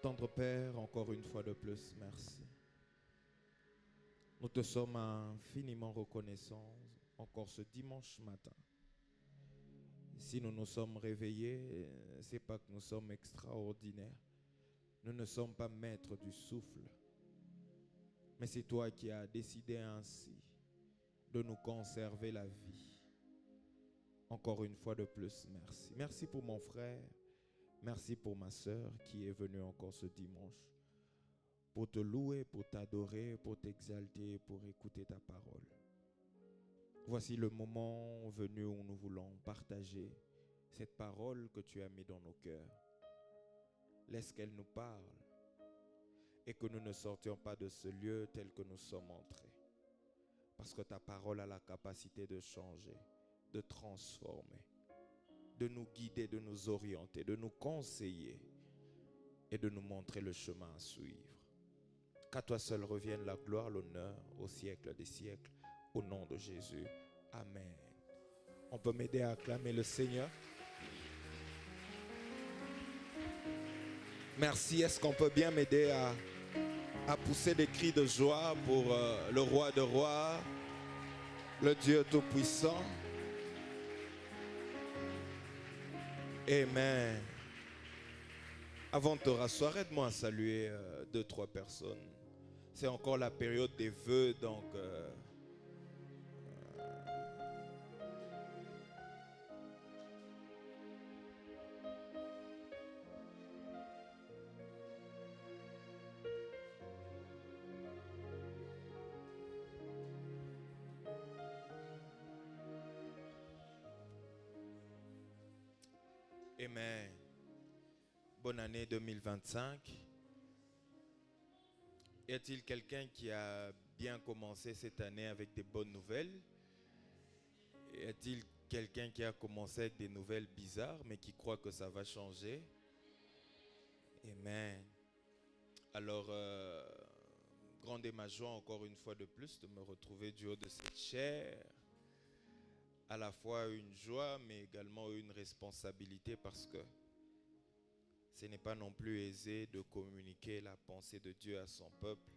Tendre Père, encore une fois de plus, merci. Nous te sommes infiniment reconnaissants encore ce dimanche matin. Si nous nous sommes réveillés, c'est pas que nous sommes extraordinaires. Nous ne sommes pas maîtres du souffle. Mais c'est toi qui as décidé ainsi de nous conserver la vie. Encore une fois de plus, merci. Merci pour mon frère. Merci pour ma sœur qui est venue encore ce dimanche pour te louer, pour t'adorer, pour t'exalter, pour écouter ta parole. Voici le moment venu où nous voulons partager cette parole que tu as mise dans nos cœurs. Laisse qu'elle nous parle et que nous ne sortions pas de ce lieu tel que nous sommes entrés. Parce que ta parole a la capacité de changer, de transformer, de nous guider, de nous orienter, de nous conseiller et de nous montrer le chemin à suivre. Qu'à toi seul revienne la gloire, l'honneur au siècle des siècles, au nom de Jésus. Amen. On peut m'aider à acclamer le Seigneur? Merci. Est-ce qu'on peut bien m'aider à pousser des cris de joie pour le roi de rois, le Dieu tout-puissant? Amen. Avant de te rasseoir, aide-moi à saluer 2-3 personnes. C'est encore la période des vœux, donc Amen. Bonne année 2025. Y a-t-il quelqu'un qui a bien commencé cette année avec des bonnes nouvelles? Y a-t-il quelqu'un qui a commencé avec des nouvelles bizarres mais qui croit que ça va changer? Amen. Alors, grande est ma joie encore une fois de plus de me retrouver du haut de cette chair. À la fois une joie mais également une responsabilité parce que ce n'est pas non plus aisé de communiquer la pensée de Dieu à son peuple.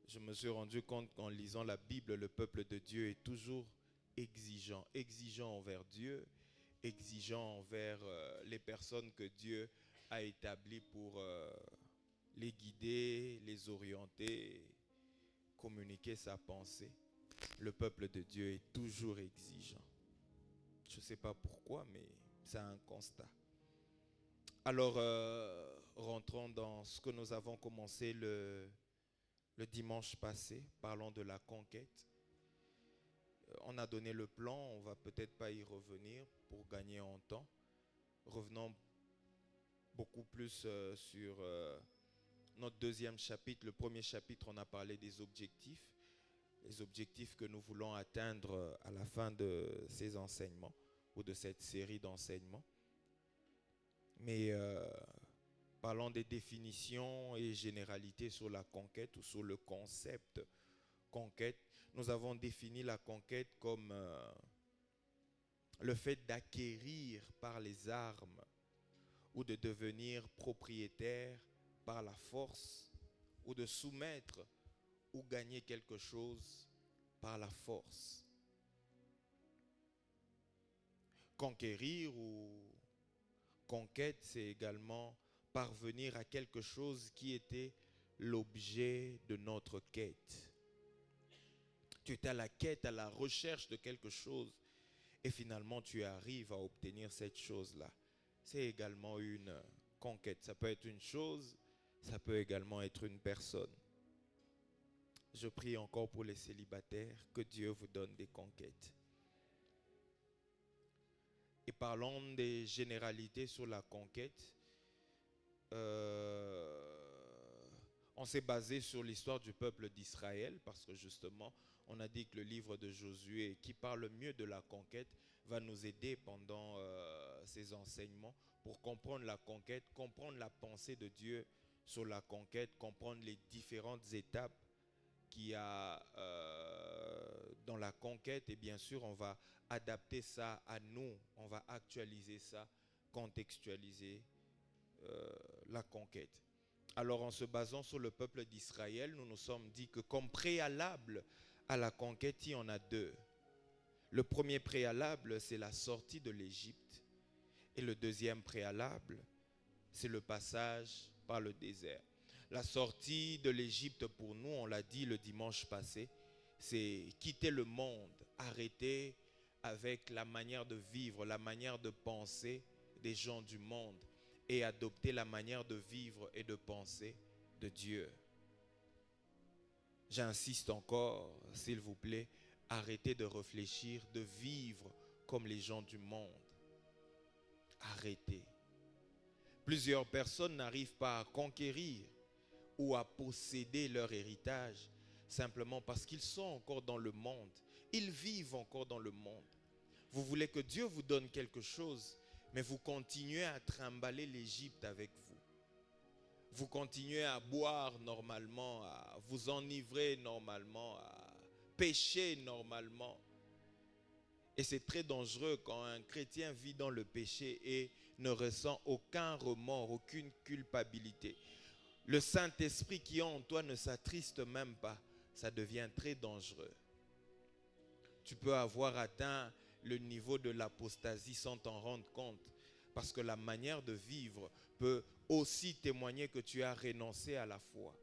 Je me suis rendu compte qu'en lisant la Bible, le peuple de Dieu est toujours exigeant. Exigeant envers Dieu, exigeant envers les personnes que Dieu a établies pour les guider, les orienter, communiquer sa pensée. Le peuple de Dieu est toujours exigeant. Je ne sais pas pourquoi, mais c'est un constat. Alors, rentrons dans ce que nous avons commencé le dimanche passé, parlons de la conquête. On a donné le plan, on ne va peut-être pas y revenir pour gagner en temps. Revenons beaucoup plus sur notre deuxième chapitre. Le premier chapitre, on a parlé des objectifs. Les objectifs que nous voulons atteindre à la fin de ces enseignements ou de cette série d'enseignements. Mais parlons des définitions et généralités sur la conquête ou sur le concept conquête. Nous avons défini la conquête comme le fait d'acquérir par les armes ou de devenir propriétaire par la force ou de soumettre ou gagner quelque chose par la force. Conquérir ou conquête, c'est également parvenir à quelque chose qui était l'objet de notre quête. Tu es à la quête, à la recherche de quelque chose et finalement tu arrives à obtenir cette chose-là. C'est également une conquête. Ça peut être une chose, ça peut également être une personne. Je prie encore pour les célibataires, que Dieu vous donne des conquêtes. Et parlons des généralités sur la conquête. On s'est basé sur l'histoire du peuple d'Israël parce que justement, on a dit que le livre de Josué qui parle mieux de la conquête va nous aider pendant ces enseignements pour comprendre la conquête, comprendre la pensée de Dieu sur la conquête, comprendre les différentes étapes qu'il y a dans la conquête et bien sûr, on va adapter ça à nous, on va actualiser ça, contextualiser la conquête. Alors en se basant sur le peuple d'Israël, nous nous sommes dit que comme préalable à la conquête, il y en a deux. Le premier préalable, c'est la sortie de l'Égypte. Et le deuxième préalable, c'est le passage par le désert. La sortie de l'Égypte pour nous, on l'a dit le dimanche passé, c'est quitter le monde, arrêter avec la manière de vivre, la manière de penser des gens du monde et adopter la manière de vivre et de penser de Dieu. J'insiste encore, s'il vous plaît, arrêtez de réfléchir, de vivre comme les gens du monde. Arrêtez. Plusieurs personnes n'arrivent pas à conquérir ou à posséder leur héritage simplement parce qu'ils sont encore dans le monde. Ils vivent encore dans le monde. Vous voulez que Dieu vous donne quelque chose, mais vous continuez à trimballer l'Égypte avec vous. Vous continuez à boire normalement, à vous enivrer normalement, à pécher normalement. Et c'est très dangereux quand un chrétien vit dans le péché et ne ressent aucun remords, aucune culpabilité. Le Saint-Esprit qui est en toi ne s'attriste même pas. Ça devient très dangereux. Tu peux avoir atteint le niveau de l'apostasie sans t'en rendre compte. Parce que la manière de vivre peut aussi témoigner que tu as renoncé à la foi.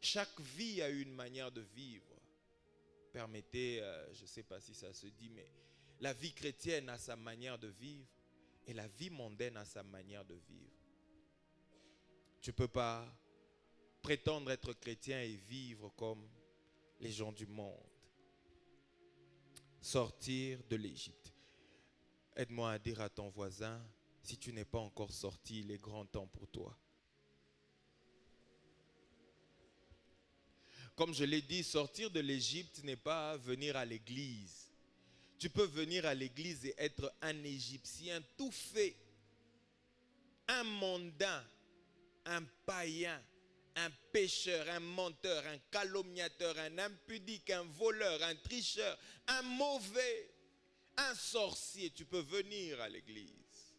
Chaque vie a une manière de vivre. Permettez, je ne sais pas si ça se dit, mais la vie chrétienne a sa manière de vivre et la vie mondaine a sa manière de vivre. Tu ne peux pas prétendre être chrétien et vivre comme les gens du monde. Sortir de l'Égypte. Aide-moi à dire à ton voisin, si tu n'es pas encore sorti, il est grand temps pour toi. Comme je l'ai dit, sortir de l'Égypte n'est pas venir à l'église. Tu peux venir à l'église et être un Égyptien tout fait, un mondain, un païen, un pécheur, un menteur, un calomniateur, un impudique, un voleur, un tricheur, un mauvais, un sorcier. Tu peux venir à l'église.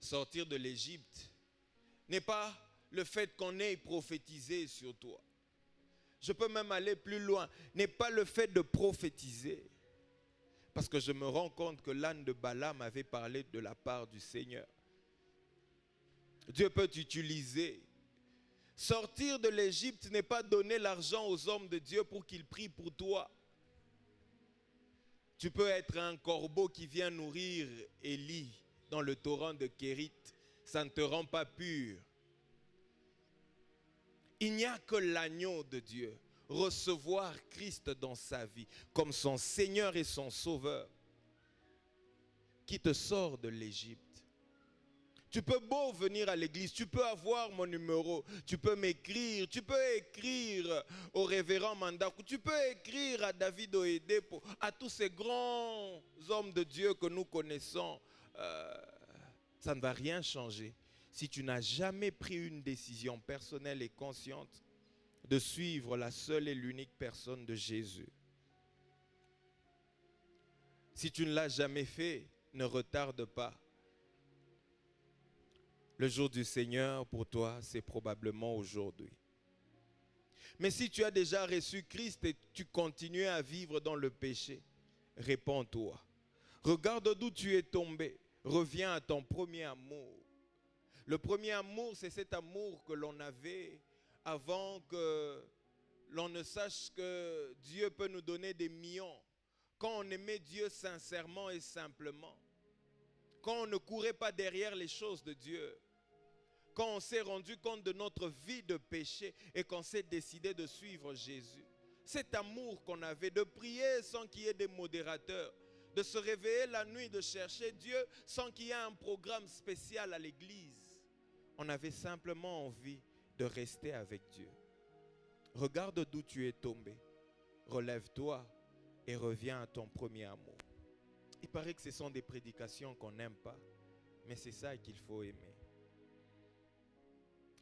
Sortir de l'Égypte n'est pas le fait qu'on ait prophétisé sur toi. Je peux même aller plus loin. N'est pas le fait de prophétiser. Parce que je me rends compte que l'âne de Balaam avait parlé de la part du Seigneur. Dieu peut t'utiliser. Sortir de l'Égypte n'est pas donner l'argent aux hommes de Dieu pour qu'ils prient pour toi. Tu peux être un corbeau qui vient nourrir Élie dans le torrent de Kérit. Ça ne te rend pas pur. Il n'y a que l'agneau de Dieu, recevoir Christ dans sa vie comme son Seigneur et son Sauveur, qui te sort de l'Égypte. Tu peux beau venir à l'église, tu peux avoir mon numéro, tu peux m'écrire, tu peux écrire au révérend Mandakou, tu peux écrire à David Oedepo, à tous ces grands hommes de Dieu que nous connaissons. Ça ne va rien changer. Si tu n'as jamais pris une décision personnelle et consciente de suivre la seule et l'unique personne de Jésus. Si tu ne l'as jamais fait, ne retarde pas. Le jour du Seigneur pour toi, c'est probablement aujourd'hui. Mais si tu as déjà reçu Christ et tu continues à vivre dans le péché, répands-toi. Regarde d'où tu es tombé. Reviens à ton premier amour. Le premier amour, c'est cet amour que l'on avait avant que l'on ne sache que Dieu peut nous donner des millions. Quand on aimait Dieu sincèrement et simplement. Quand on ne courait pas derrière les choses de Dieu. Quand on s'est rendu compte de notre vie de péché et qu'on s'est décidé de suivre Jésus. Cet amour qu'on avait de prier sans qu'il y ait des modérateurs. De se réveiller la nuit, de chercher Dieu sans qu'il y ait un programme spécial à l'église. On avait simplement envie de rester avec Dieu. Regarde d'où tu es tombé. Relève-toi et reviens à ton premier amour. Il paraît que ce sont des prédications qu'on n'aime pas, mais c'est ça qu'il faut aimer.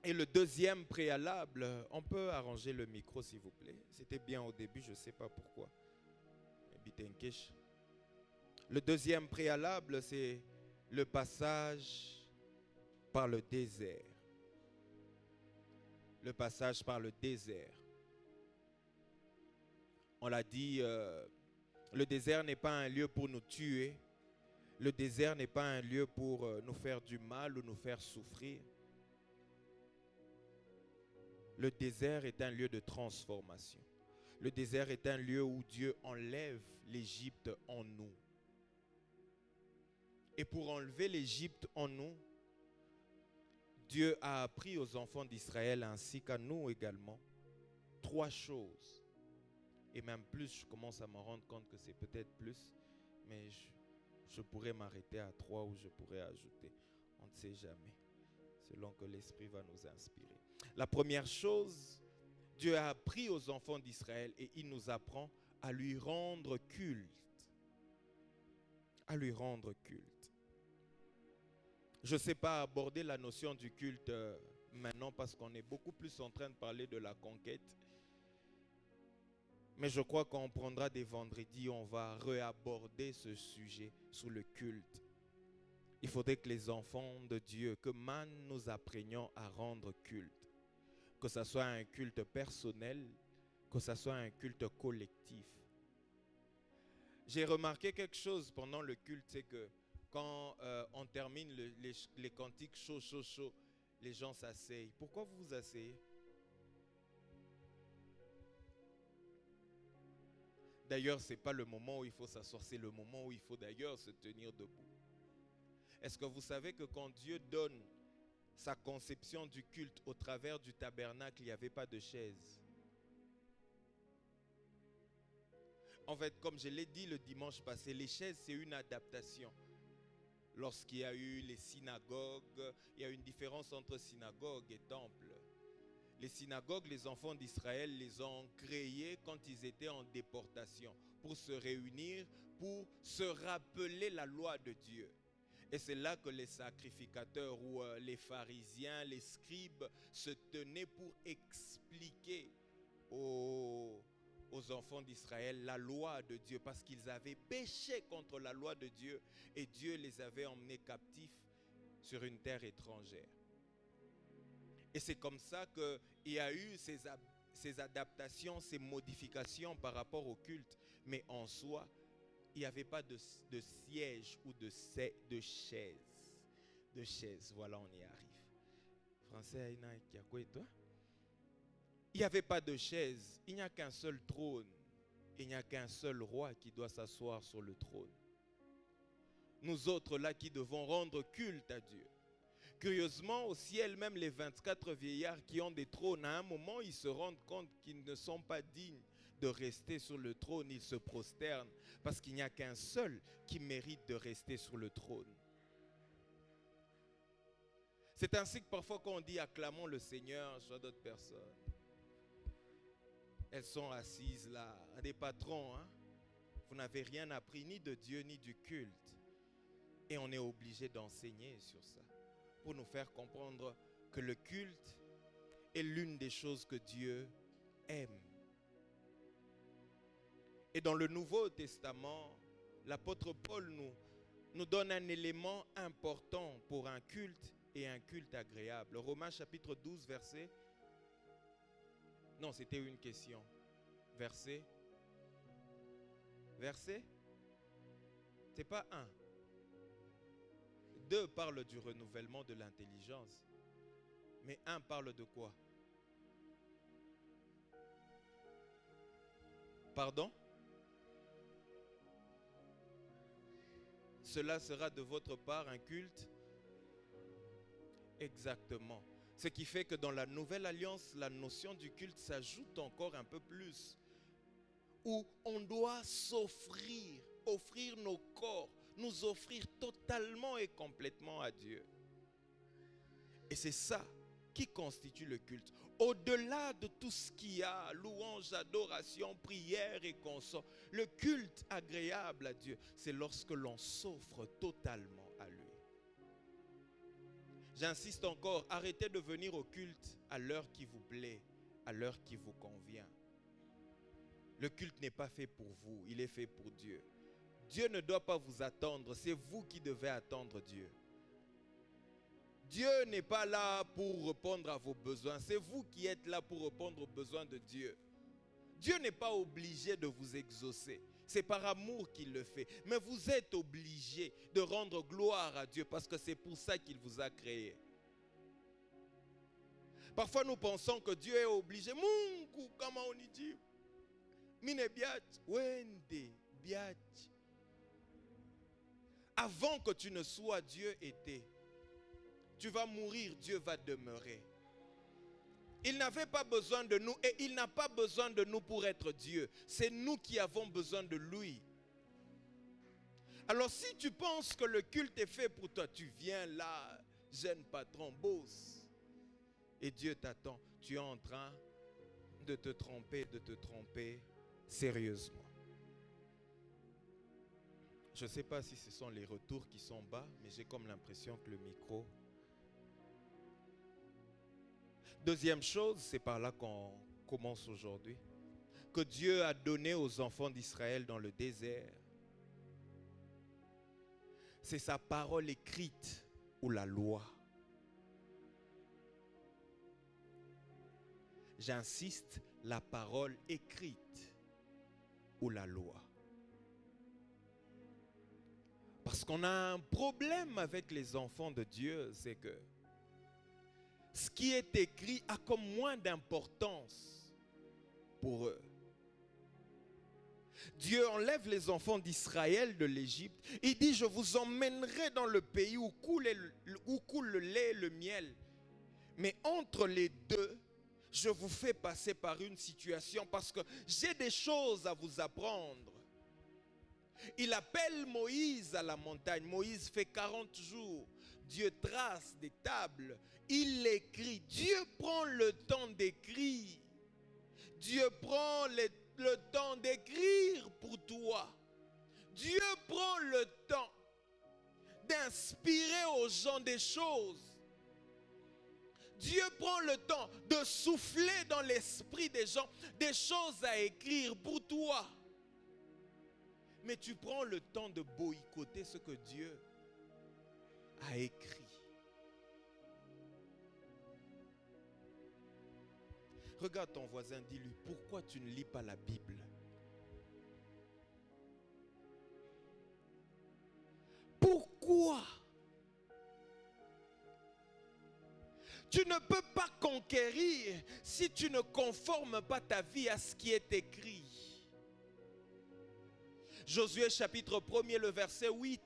Et le deuxième préalable, on peut arranger le micro s'il vous plaît. C'était bien au début, je ne sais pas pourquoi. Le deuxième préalable, c'est le passage par le désert. Le passage par le désert. On l'a dit, le désert n'est pas un lieu pour nous tuer. Le désert n'est pas un lieu pour nous faire du mal ou nous faire souffrir. Le désert est un lieu de transformation. Le désert est un lieu où Dieu enlève l'Égypte en nous. Et pour enlever l'Égypte en nous, Dieu a appris aux enfants d'Israël ainsi qu'à nous également 3 choses. Et même plus, je commence à me rendre compte que c'est peut-être plus, mais je pourrais m'arrêter à 3 ou je pourrais ajouter. On ne sait jamais, selon que l'Esprit va nous inspirer. La première chose, Dieu a appris aux enfants d'Israël et il nous apprend à lui rendre culte. À lui rendre culte. Je ne sais pas aborder la notion du culte maintenant parce qu'on est beaucoup plus en train de parler de la conquête. Mais je crois qu'on prendra des vendredis, on va réaborder ce sujet sur le culte. Il faudrait que les enfants de Dieu, que nous apprenions à rendre culte. Que ce soit un culte personnel, que ce soit un culte collectif. J'ai remarqué quelque chose pendant le culte, c'est que quand on termine les cantiques chaud, les gens s'asseyent. Pourquoi vous vous asseyez? D'ailleurs, ce n'est pas le moment où il faut s'asseoir, c'est le moment où il faut d'ailleurs se tenir debout. Est-ce que vous savez que quand Dieu donne sa conception du culte au travers du tabernacle, il n'y avait pas de chaise? En fait, comme je l'ai dit le dimanche passé, les chaises, c'est une adaptation. Lorsqu'il y a eu les synagogues, il y a une différence entre synagogue et temple. Les synagogues, les enfants d'Israël les ont créées quand ils étaient en déportation, pour se réunir, pour se rappeler la loi de Dieu. Et c'est là que les sacrificateurs ou les pharisiens, les scribes se tenaient pour expliquer aux enfants d'Israël la loi de Dieu, parce qu'ils avaient péché contre la loi de Dieu et Dieu les avait emmenés captifs sur une terre étrangère. Et c'est comme ça qu'il y a eu ces adaptations, ces modifications par rapport au culte. Mais en soi, il n'y avait pas de siège ou de chaise. De chaise, voilà, on y arrive. Français, il y a quoi et toi? Il n'y avait pas de chaise, il n'y a qu'un seul trône. Il n'y a qu'un seul roi qui doit s'asseoir sur le trône. Nous autres là qui devons rendre culte à Dieu. Curieusement, au ciel, même les 24 vieillards qui ont des trônes, à un moment, ils se rendent compte qu'ils ne sont pas dignes de rester sur le trône. Ils se prosternent parce qu'il n'y a qu'un seul qui mérite de rester sur le trône. C'est ainsi que parfois quand on dit acclamons le Seigneur, soit d'autres personnes, elles sont assises là, à des patrons. Hein? Vous n'avez rien appris ni de Dieu ni du culte. Et on est obligé d'enseigner sur ça, pour nous faire comprendre que le culte est l'une des choses que Dieu aime. Et dans le Nouveau Testament, l'apôtre Paul nous donne un élément important pour un culte et un culte agréable. Romains chapitre 12, verset... Non, c'était une question. Verset? C'est pas un. 2 parle du renouvellement de l'intelligence. Mais 1 parle de quoi? Pardon? Cela sera de votre part un culte? Exactement. Ce qui fait que dans la nouvelle alliance, la notion du culte s'ajoute encore un peu plus. Où on doit s'offrir, offrir nos corps, nous offrir totalement et complètement à Dieu. Et c'est ça qui constitue le culte. Au-delà de tout ce qu'il y a, louange, adoration, prière et consort, le culte agréable à Dieu, c'est lorsque l'on s'offre totalement à lui. J'insiste encore, arrêtez de venir au culte à l'heure qui vous plaît, à l'heure qui vous convient. Le culte n'est pas fait pour vous, il est fait pour Dieu. Dieu ne doit pas vous attendre, c'est vous qui devez attendre Dieu. Dieu n'est pas là pour répondre à vos besoins, c'est vous qui êtes là pour répondre aux besoins de Dieu. Dieu n'est pas obligé de vous exaucer, c'est par amour qu'il le fait. Mais vous êtes obligé de rendre gloire à Dieu parce que c'est pour ça qu'il vous a créé. Parfois nous pensons que Dieu est obligé. Mungu, comment on y dit? Mine biat, wende biat. Avant que tu ne sois, Dieu était. Tu vas mourir, Dieu va demeurer. Il n'avait pas besoin de nous et il n'a pas besoin de nous pour être Dieu. C'est nous qui avons besoin de lui. Alors si tu penses que le culte est fait pour toi, tu viens là, jeune patron, bosse. Et Dieu t'attend. Tu es en train de te tromper sérieusement. Je ne sais pas si ce sont les retours qui sont bas, mais j'ai comme l'impression que le micro... Deuxième chose, c'est par là qu'on commence aujourd'hui, que Dieu a donné aux enfants d'Israël dans le désert. C'est sa parole écrite ou la loi. J'insiste, la parole écrite ou la loi. Parce qu'on a un problème avec les enfants de Dieu, c'est que ce qui est écrit a comme moins d'importance pour eux. Dieu enlève les enfants d'Israël de l'Égypte. Il dit, je vous emmènerai dans le pays où coule le lait et le miel. Mais entre les deux, je vous fais passer par une situation parce que j'ai des choses à vous apprendre. Il appelle Moïse à la montagne. Moïse fait 40 jours. Dieu trace des tables. Il écrit. Dieu prend le temps d'écrire. Dieu prend le temps d'écrire pour toi. Dieu prend le temps d'inspirer aux gens des choses. Dieu prend le temps de souffler dans l'esprit des gens des choses à écrire pour toi. Mais tu prends le temps de boycotter ce que Dieu a écrit. Regarde ton voisin, dis-lui, pourquoi tu ne lis pas la Bible? Pourquoi? Tu ne peux pas conquérir si tu ne conformes pas ta vie à ce qui est écrit. Josué chapitre 1er, le verset 8.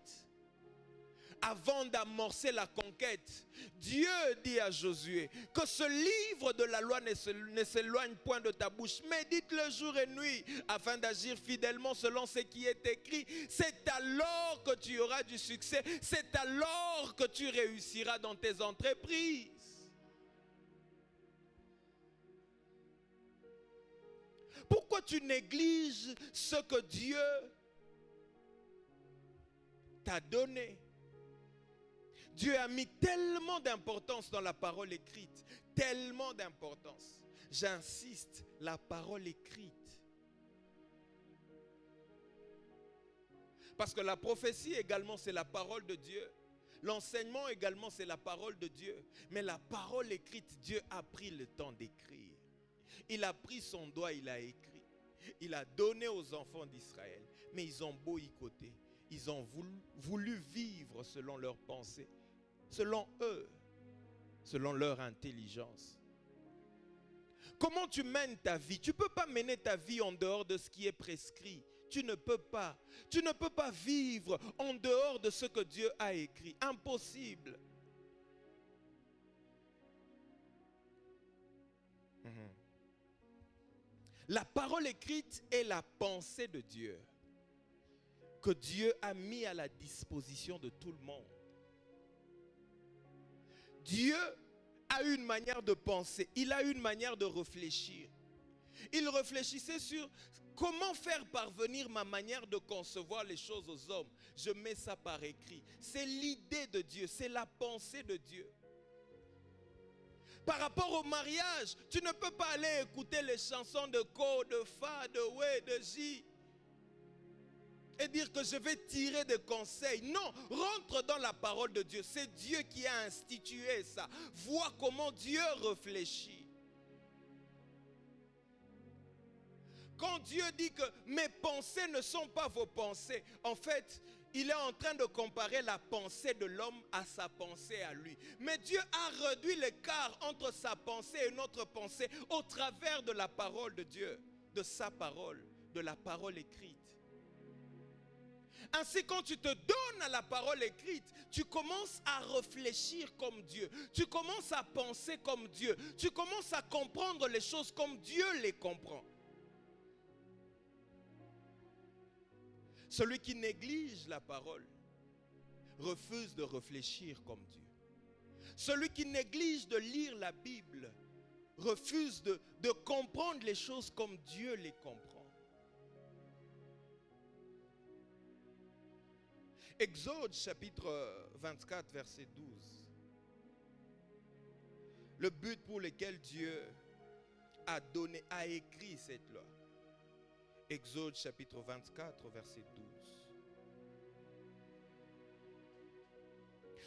Avant d'amorcer la conquête, Dieu dit à Josué que ce livre de la loi ne s'éloigne point de ta bouche. Médite-le jour et nuit afin d'agir fidèlement selon ce qui est écrit. C'est alors que tu auras du succès. C'est alors que tu réussiras dans tes entreprises. Pourquoi tu négliges ce que Dieu t'a donné? Dieu a mis tellement d'importance dans la parole écrite, tellement d'importance. J'insiste, la parole écrite. Parce que la prophétie également, c'est la parole de Dieu. L'enseignement également, c'est la parole de Dieu. Mais la parole écrite, Dieu a pris le temps d'écrire. Il a pris son doigt, il a écrit. Il a donné aux enfants d'Israël. Mais ils ont boycotté. Ils ont voulu vivre selon leurs pensées, selon eux, selon leur intelligence. Comment tu mènes ta vie? Tu ne peux pas mener ta vie en dehors de ce qui est prescrit. Tu ne peux pas. Tu ne peux pas vivre en dehors de ce que Dieu a écrit. Impossible. La parole écrite est la pensée de Dieu, que Dieu a mis à la disposition de tout le monde. Dieu a une manière de penser, il a une manière de réfléchir. Il réfléchissait sur comment faire parvenir ma manière de concevoir les choses aux hommes. Je mets ça par écrit. C'est l'idée de Dieu, c'est la pensée de Dieu. Par rapport au mariage, tu ne peux pas aller écouter les chansons de Ko, de Fa, de We, de J. et dire que je vais tirer des conseils. Non, rentre dans la parole de Dieu. C'est Dieu qui a institué ça. Vois comment Dieu réfléchit. Quand Dieu dit que mes pensées ne sont pas vos pensées, en fait, il est en train de comparer la pensée de l'homme à sa pensée à lui. Mais Dieu a réduit l'écart entre sa pensée et notre pensée au travers de la parole de Dieu, de sa parole, de la parole écrite. Ainsi, quand tu te donnes à la parole écrite, tu commences à réfléchir comme Dieu. Tu commences à penser comme Dieu. Tu commences à comprendre les choses comme Dieu les comprend. Celui qui néglige la parole refuse de réfléchir comme Dieu. Celui qui néglige de lire la Bible refuse de comprendre les choses comme Dieu les comprend. Exode chapitre 24 verset 12. Le but pour lequel Dieu a écrit cette loi. Exode chapitre 24 verset 12.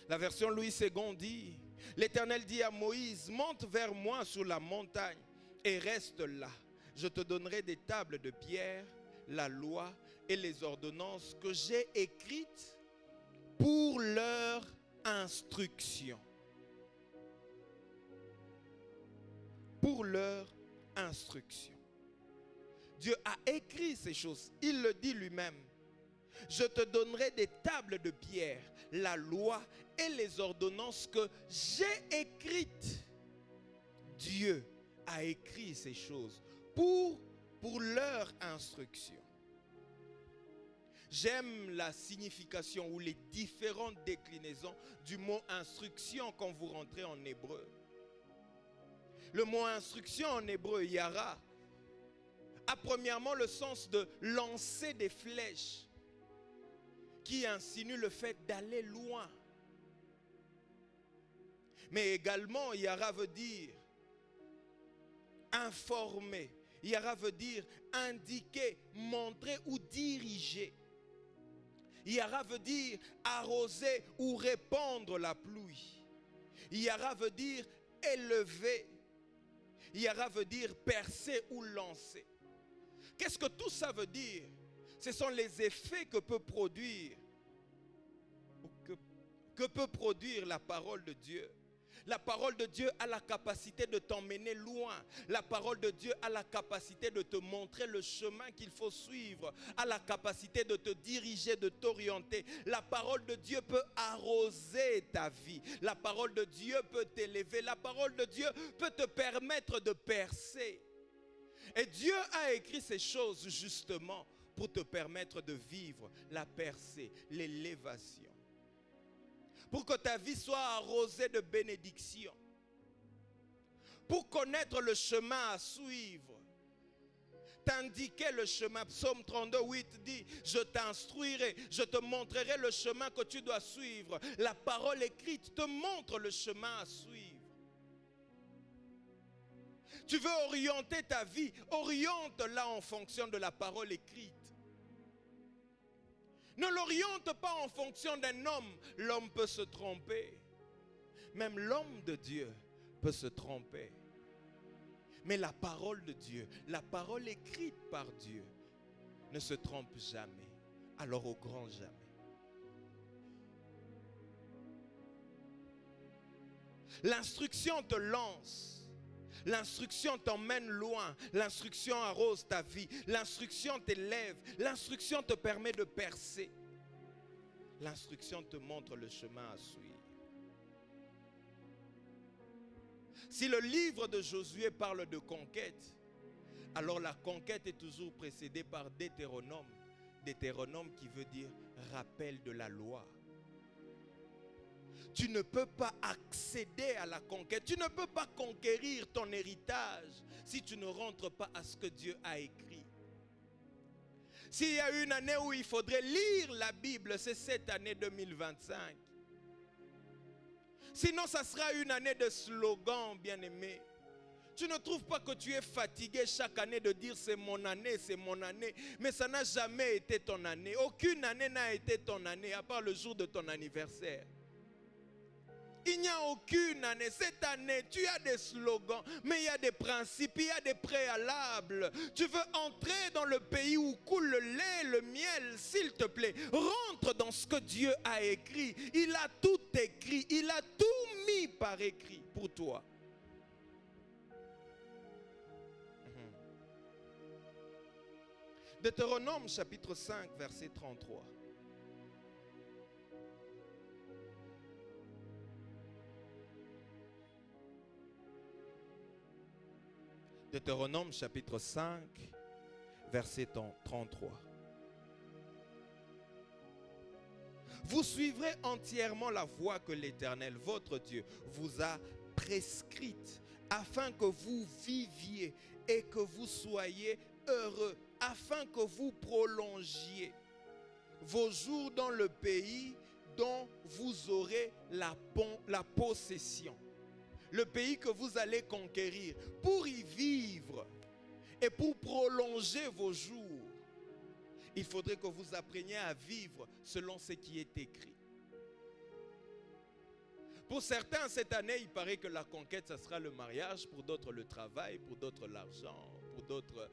La version Louis II dit, l'Éternel dit à Moïse, monte vers moi sur la montagne et reste là. Je te donnerai des tables de pierre, la loi et les ordonnances que j'ai écrites pour leur instruction. Pour leur instruction. Dieu a écrit ces choses. Il le dit lui-même. Je te donnerai des tables de pierre, la loi et les ordonnances que j'ai écrites. Dieu a écrit ces choses pour leur instruction. J'aime la signification ou les différentes déclinaisons du mot instruction quand vous rentrez en hébreu. Le mot instruction en hébreu, yara, a premièrement le sens de lancer des flèches qui insinue le fait d'aller loin. Mais également, yara veut dire informer. Yara veut dire indiquer, montrer ou diriger. Yara veut dire arroser ou répandre la pluie. Yara veut dire élever. Yara veut dire percer ou lancer. Qu'est-ce que tout ça veut dire? Ce sont les effets que peut produire la parole de Dieu. La parole de Dieu a la capacité de t'emmener loin. La parole de Dieu a la capacité de te montrer le chemin qu'il faut suivre. A la capacité de te diriger, de t'orienter. La parole de Dieu peut arroser ta vie. La parole de Dieu peut t'élever. La parole de Dieu peut te permettre de percer. Et Dieu a écrit ces choses justement pour te permettre de vivre la percée, l'élévation. Pour que ta vie soit arrosée de bénédictions. Pour connaître le chemin à suivre. T'indiquer le chemin. Psaume 32, 8 dit, je t'instruirai, je te montrerai le chemin que tu dois suivre. La parole écrite te montre le chemin à suivre. Tu veux orienter ta vie, oriente-la en fonction de la parole écrite. Ne l'oriente pas en fonction d'un homme. L'homme peut se tromper. Même l'homme de Dieu peut se tromper. Mais la parole de Dieu, la parole écrite par Dieu, ne se trompe jamais. Alors au grand jamais. L'instruction te lance. L'instruction t'emmène loin. L'instruction arrose ta vie. L'instruction t'élève. L'instruction te permet de percer. L'instruction te montre le chemin à suivre. Si le livre de Josué parle de conquête, alors la conquête est toujours précédée par Deutéronome. Deutéronome qui veut dire rappel de la loi. Tu ne peux pas accéder à la conquête. Tu ne peux pas conquérir ton héritage si tu ne rentres pas à ce que Dieu a écrit. S'il y a une année où il faudrait lire la Bible, c'est cette année 2025. Sinon, ça sera une année de slogans, bien-aimés. Tu ne trouves pas que tu es fatigué chaque année de dire c'est mon année, mais ça n'a jamais été ton année. Aucune année n'a été ton année, à part le jour de ton anniversaire. Il n'y a aucune année. Cette année, tu as des slogans, mais il y a des principes, il y a des préalables. Tu veux entrer dans le pays où coule le lait, le miel, s'il te plaît. Rentre dans ce que Dieu a écrit. Il a tout écrit, il a tout mis par écrit pour toi. Deutéronome chapitre 5, verset 33. Deutéronome chapitre 5, verset 33. Vous suivrez entièrement la voie que l'Éternel, votre Dieu, vous a prescrite, afin que vous viviez et que vous soyez heureux, afin que vous prolongiez vos jours dans le pays dont vous aurez la possession. Le pays que vous allez conquérir, pour y vivre et pour prolonger vos jours, il faudrait que vous appreniez à vivre selon ce qui est écrit. Pour certains, cette année, il paraît que la conquête, ça sera le mariage, pour d'autres le travail, pour d'autres l'argent, pour d'autres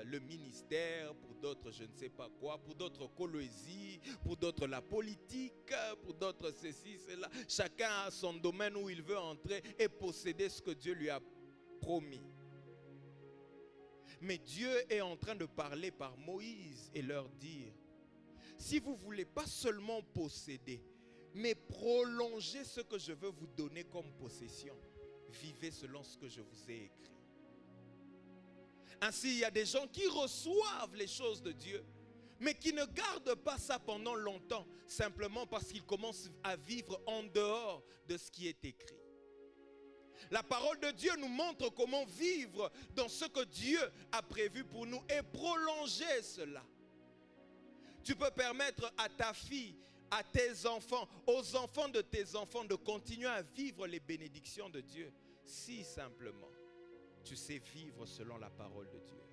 le ministère, pour d'autres je ne sais pas quoi, pour d'autres colosie, pour d'autres la politique, pour d'autres ceci, cela. Chacun a son domaine où il veut entrer et posséder ce que Dieu lui a promis. Mais Dieu est en train de parler par Moïse et leur dire, si vous ne voulez pas seulement posséder, mais prolonger ce que je veux vous donner comme possession, vivez selon ce que je vous ai écrit. Ainsi, il y a des gens qui reçoivent les choses de Dieu, mais qui ne gardent pas ça pendant longtemps, simplement parce qu'ils commencent à vivre en dehors de ce qui est écrit. La parole de Dieu nous montre comment vivre dans ce que Dieu a prévu pour nous et prolonger cela. Tu peux permettre à ta fille, à tes enfants, aux enfants de tes enfants de continuer à vivre les bénédictions de Dieu si simplement tu sais vivre selon la parole de Dieu.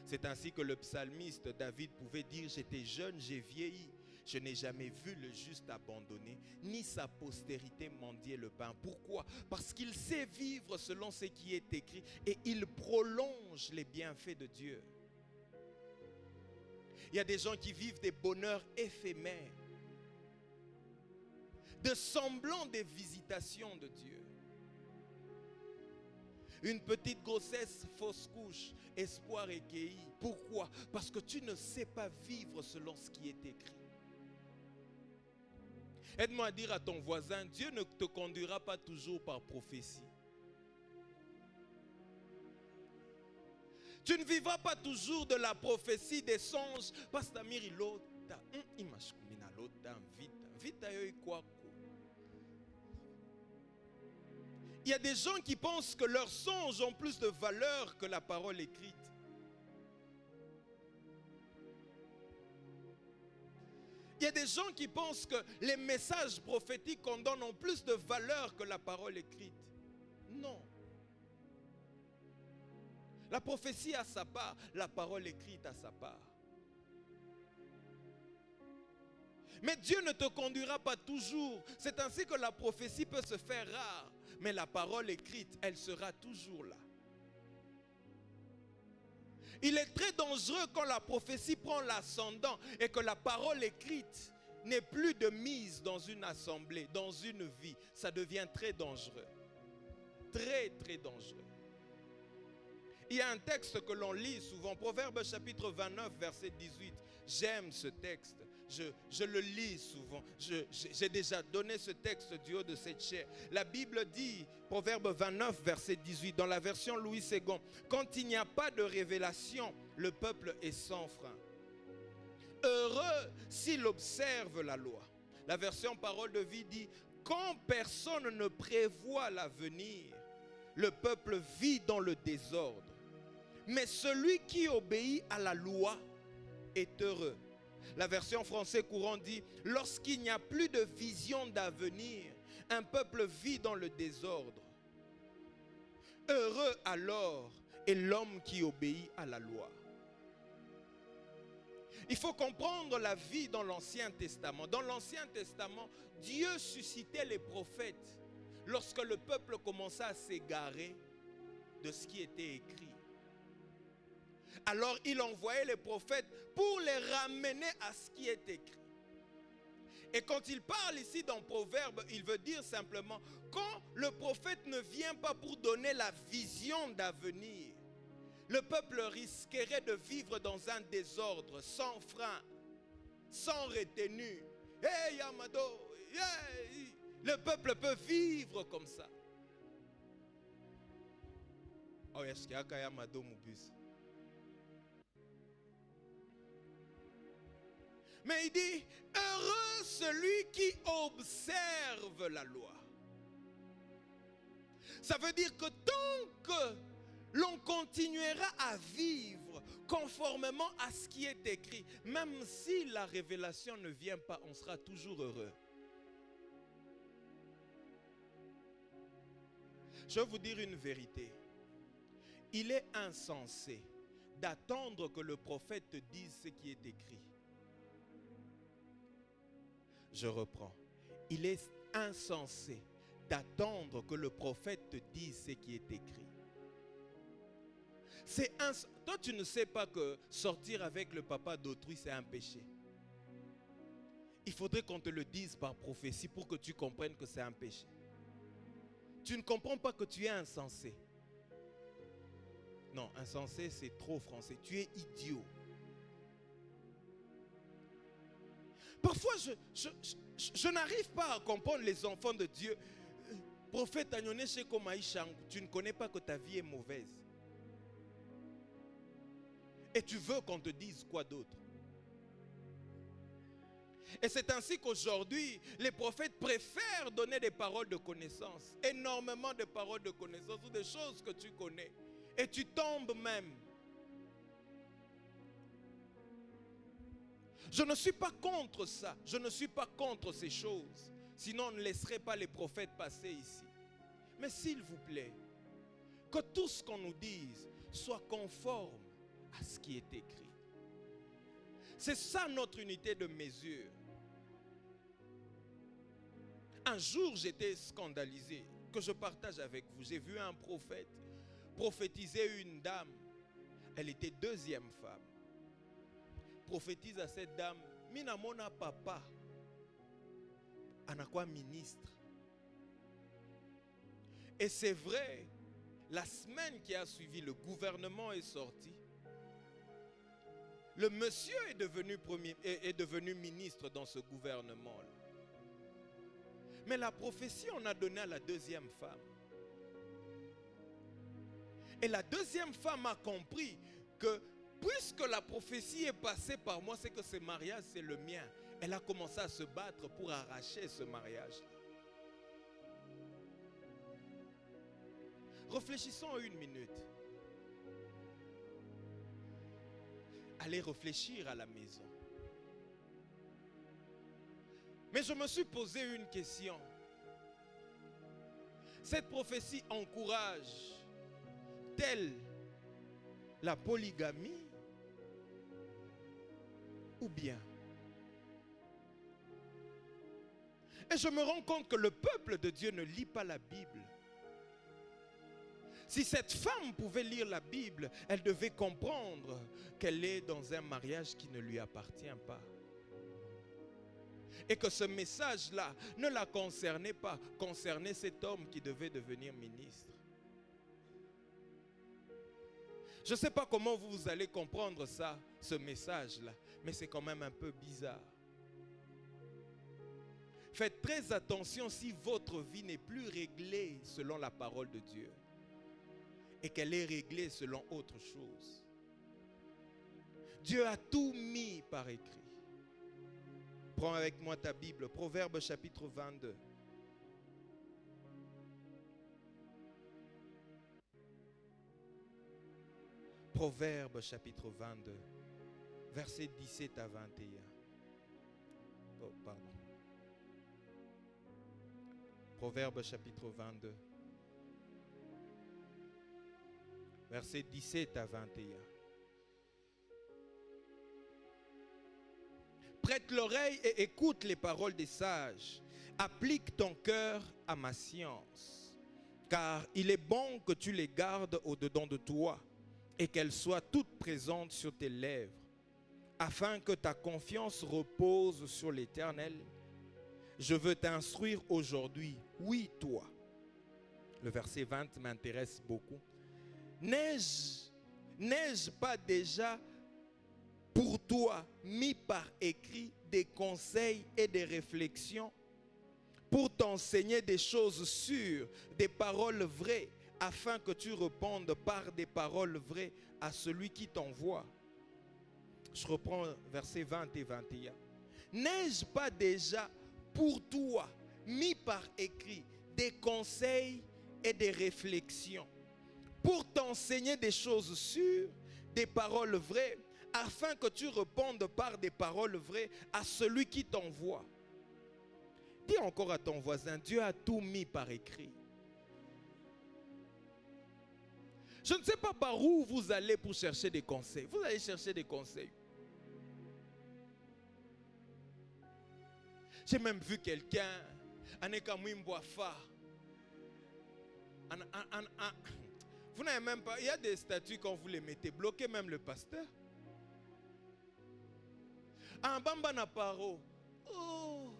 C'est ainsi que le psalmiste David pouvait dire, j'étais jeune, j'ai vieilli, je n'ai jamais vu le juste abandonné, ni sa postérité mendier le pain. Pourquoi? Parce qu'il sait vivre selon ce qui est écrit et il prolonge les bienfaits de Dieu. Il y a des gens qui vivent des bonheurs éphémères, de semblants des visitations de Dieu. Une petite grossesse, fausse couche, espoir écueilli. Pourquoi? Parce que tu ne sais pas vivre selon ce qui est écrit. Aide-moi à dire à ton voisin, Dieu ne te conduira pas toujours par prophétie. Tu ne vivras pas toujours de la prophétie des songes. Pastamir ilota, imashkumina lota, vita yo ikwa. Il y a des gens qui pensent que leurs songes ont plus de valeur que la parole écrite. Il y a des gens qui pensent que les messages prophétiques qu'on donne ont plus de valeur que la parole écrite. Non. La prophétie a sa part, la parole écrite a sa part. Mais Dieu ne te conduira pas toujours. C'est ainsi que la prophétie peut se faire rare. Mais la parole écrite, elle sera toujours là. Il est très dangereux quand la prophétie prend l'ascendant et que la parole écrite n'est plus de mise dans une assemblée, dans une vie. Ça devient très dangereux. Très, très dangereux. Il y a un texte que l'on lit souvent, Proverbe chapitre 29, verset 18. J'aime ce texte. Je le lis souvent. J'ai déjà donné ce texte du haut de cette chair. La Bible dit, Proverbe 29, verset 18, dans la version Louis II, quand il n'y a pas de révélation, le peuple est sans frein. Heureux s'il observe la loi. La version Parole de vie dit, quand personne ne prévoit l'avenir, le peuple vit dans le désordre. Mais celui qui obéit à la loi est heureux. La version français courant dit, lorsqu'il n'y a plus de vision d'avenir, un peuple vit dans le désordre. Heureux alors est l'homme qui obéit à la loi. Il faut comprendre la vie dans l'Ancien Testament. Dans l'Ancien Testament, Dieu suscitait les prophètes lorsque le peuple commençait à s'égarer de ce qui était écrit. Alors il envoyait les prophètes pour les ramener à ce qui est écrit. Et quand il parle ici dans Proverbe, il veut dire simplement, quand le prophète ne vient pas pour donner la vision d'avenir, le peuple risquerait de vivre dans un désordre, sans frein, sans retenue. Hey Yamado, hey! Le peuple peut vivre comme ça. Oh, est-ce qu'il y a Yamado Mubus? Mais il dit, heureux celui qui observe la loi. Ça veut dire que tant que l'on continuera à vivre conformément à ce qui est écrit, même si la révélation ne vient pas, on sera toujours heureux. Je vais vous dire une vérité. Il est insensé d'attendre que le prophète te dise ce qui est écrit. Je reprends. Il est insensé d'attendre que le prophète te dise ce qui est écrit. Toi, tu ne sais pas que sortir avec le papa d'autrui, c'est un péché. Il faudrait qu'on te le dise par prophétie pour que tu comprennes que c'est un péché. Tu ne comprends pas que tu es insensé. Non, insensé, c'est trop français. Tu es idiot. Parfois, je n'arrive pas à comprendre les enfants de Dieu. Prophète Agnoné Sheko Maïchang, tu ne connais pas que ta vie est mauvaise. Et tu veux qu'on te dise quoi d'autre? Et c'est ainsi qu'aujourd'hui, les prophètes préfèrent donner des paroles de connaissance, énormément de paroles de connaissance ou des choses que tu connais. Et tu tombes même. Je ne suis pas contre ça. Je ne suis pas contre ces choses. Sinon, on ne laisserait pas les prophètes passer ici. Mais s'il vous plaît, que tout ce qu'on nous dise soit conforme à ce qui est écrit. C'est ça notre unité de mesure. Un jour, j'étais scandalisé, que je partage avec vous. J'ai vu un prophète prophétiser une dame. Elle était deuxième femme. Prophétise à cette dame, Minamona papa, anakwa ministre. Et c'est vrai, la semaine qui a suivi, le gouvernement est sorti. Le monsieur est devenu ministre dans ce gouvernement-là. Mais la prophétie, on a donné à la deuxième femme. Et la deuxième femme a compris que puisque la prophétie est passée par moi, c'est que ce mariage, c'est le mien. Elle a commencé à se battre pour arracher ce mariage. Réfléchissons une minute. Allez réfléchir à la maison. Mais je me suis posé une question. Cette prophétie encourage-t-elle la polygamie ou bien? Et je me rends compte que le peuple de Dieu ne lit pas la Bible. Si cette femme pouvait lire la Bible, elle devait comprendre qu'elle est dans un mariage qui ne lui appartient pas. Et que ce message-là ne la concernait pas, concernait cet homme qui devait devenir ministre. Je ne sais pas comment vous allez comprendre ça, ce message-là, mais c'est quand même un peu bizarre. Faites très attention si votre vie n'est plus réglée selon la parole de Dieu et qu'elle est réglée selon autre chose. Dieu a tout mis par écrit. Prends avec moi ta Bible, Proverbe chapitre 22. Proverbe chapitre 22, versets 17 à 21. Oh, pardon. Proverbe chapitre 22. versets 17 à 21. Prête l'oreille et écoute les paroles des sages. Applique ton cœur à ma science, car il est bon que tu les gardes au-dedans de toi et qu'elles soient toutes présentes sur tes lèvres, afin que ta confiance repose sur l'Éternel. Je veux t'instruire aujourd'hui, oui toi. Le verset 20 m'intéresse beaucoup. N'ai-je pas déjà pour toi mis par écrit des conseils et des réflexions pour t'enseigner des choses sûres, des paroles vraies, afin que tu répondes par des paroles vraies à celui qui t'envoie? Je reprends versets 20 et 21. N'ai-je pas déjà pour toi mis par écrit des conseils et des réflexions pour t'enseigner des choses sûres, des paroles vraies, afin que tu répondes par des paroles vraies à celui qui t'envoie? Dis encore à ton voisin, Dieu a tout mis par écrit. Je ne sais pas par où vous allez pour chercher des conseils. Vous allez chercher des conseils. J'ai même vu quelqu'un, vous n'avez même pas, il y a des statues quand vous les mettez, bloquez même le pasteur. Un bamba na paro. Oh.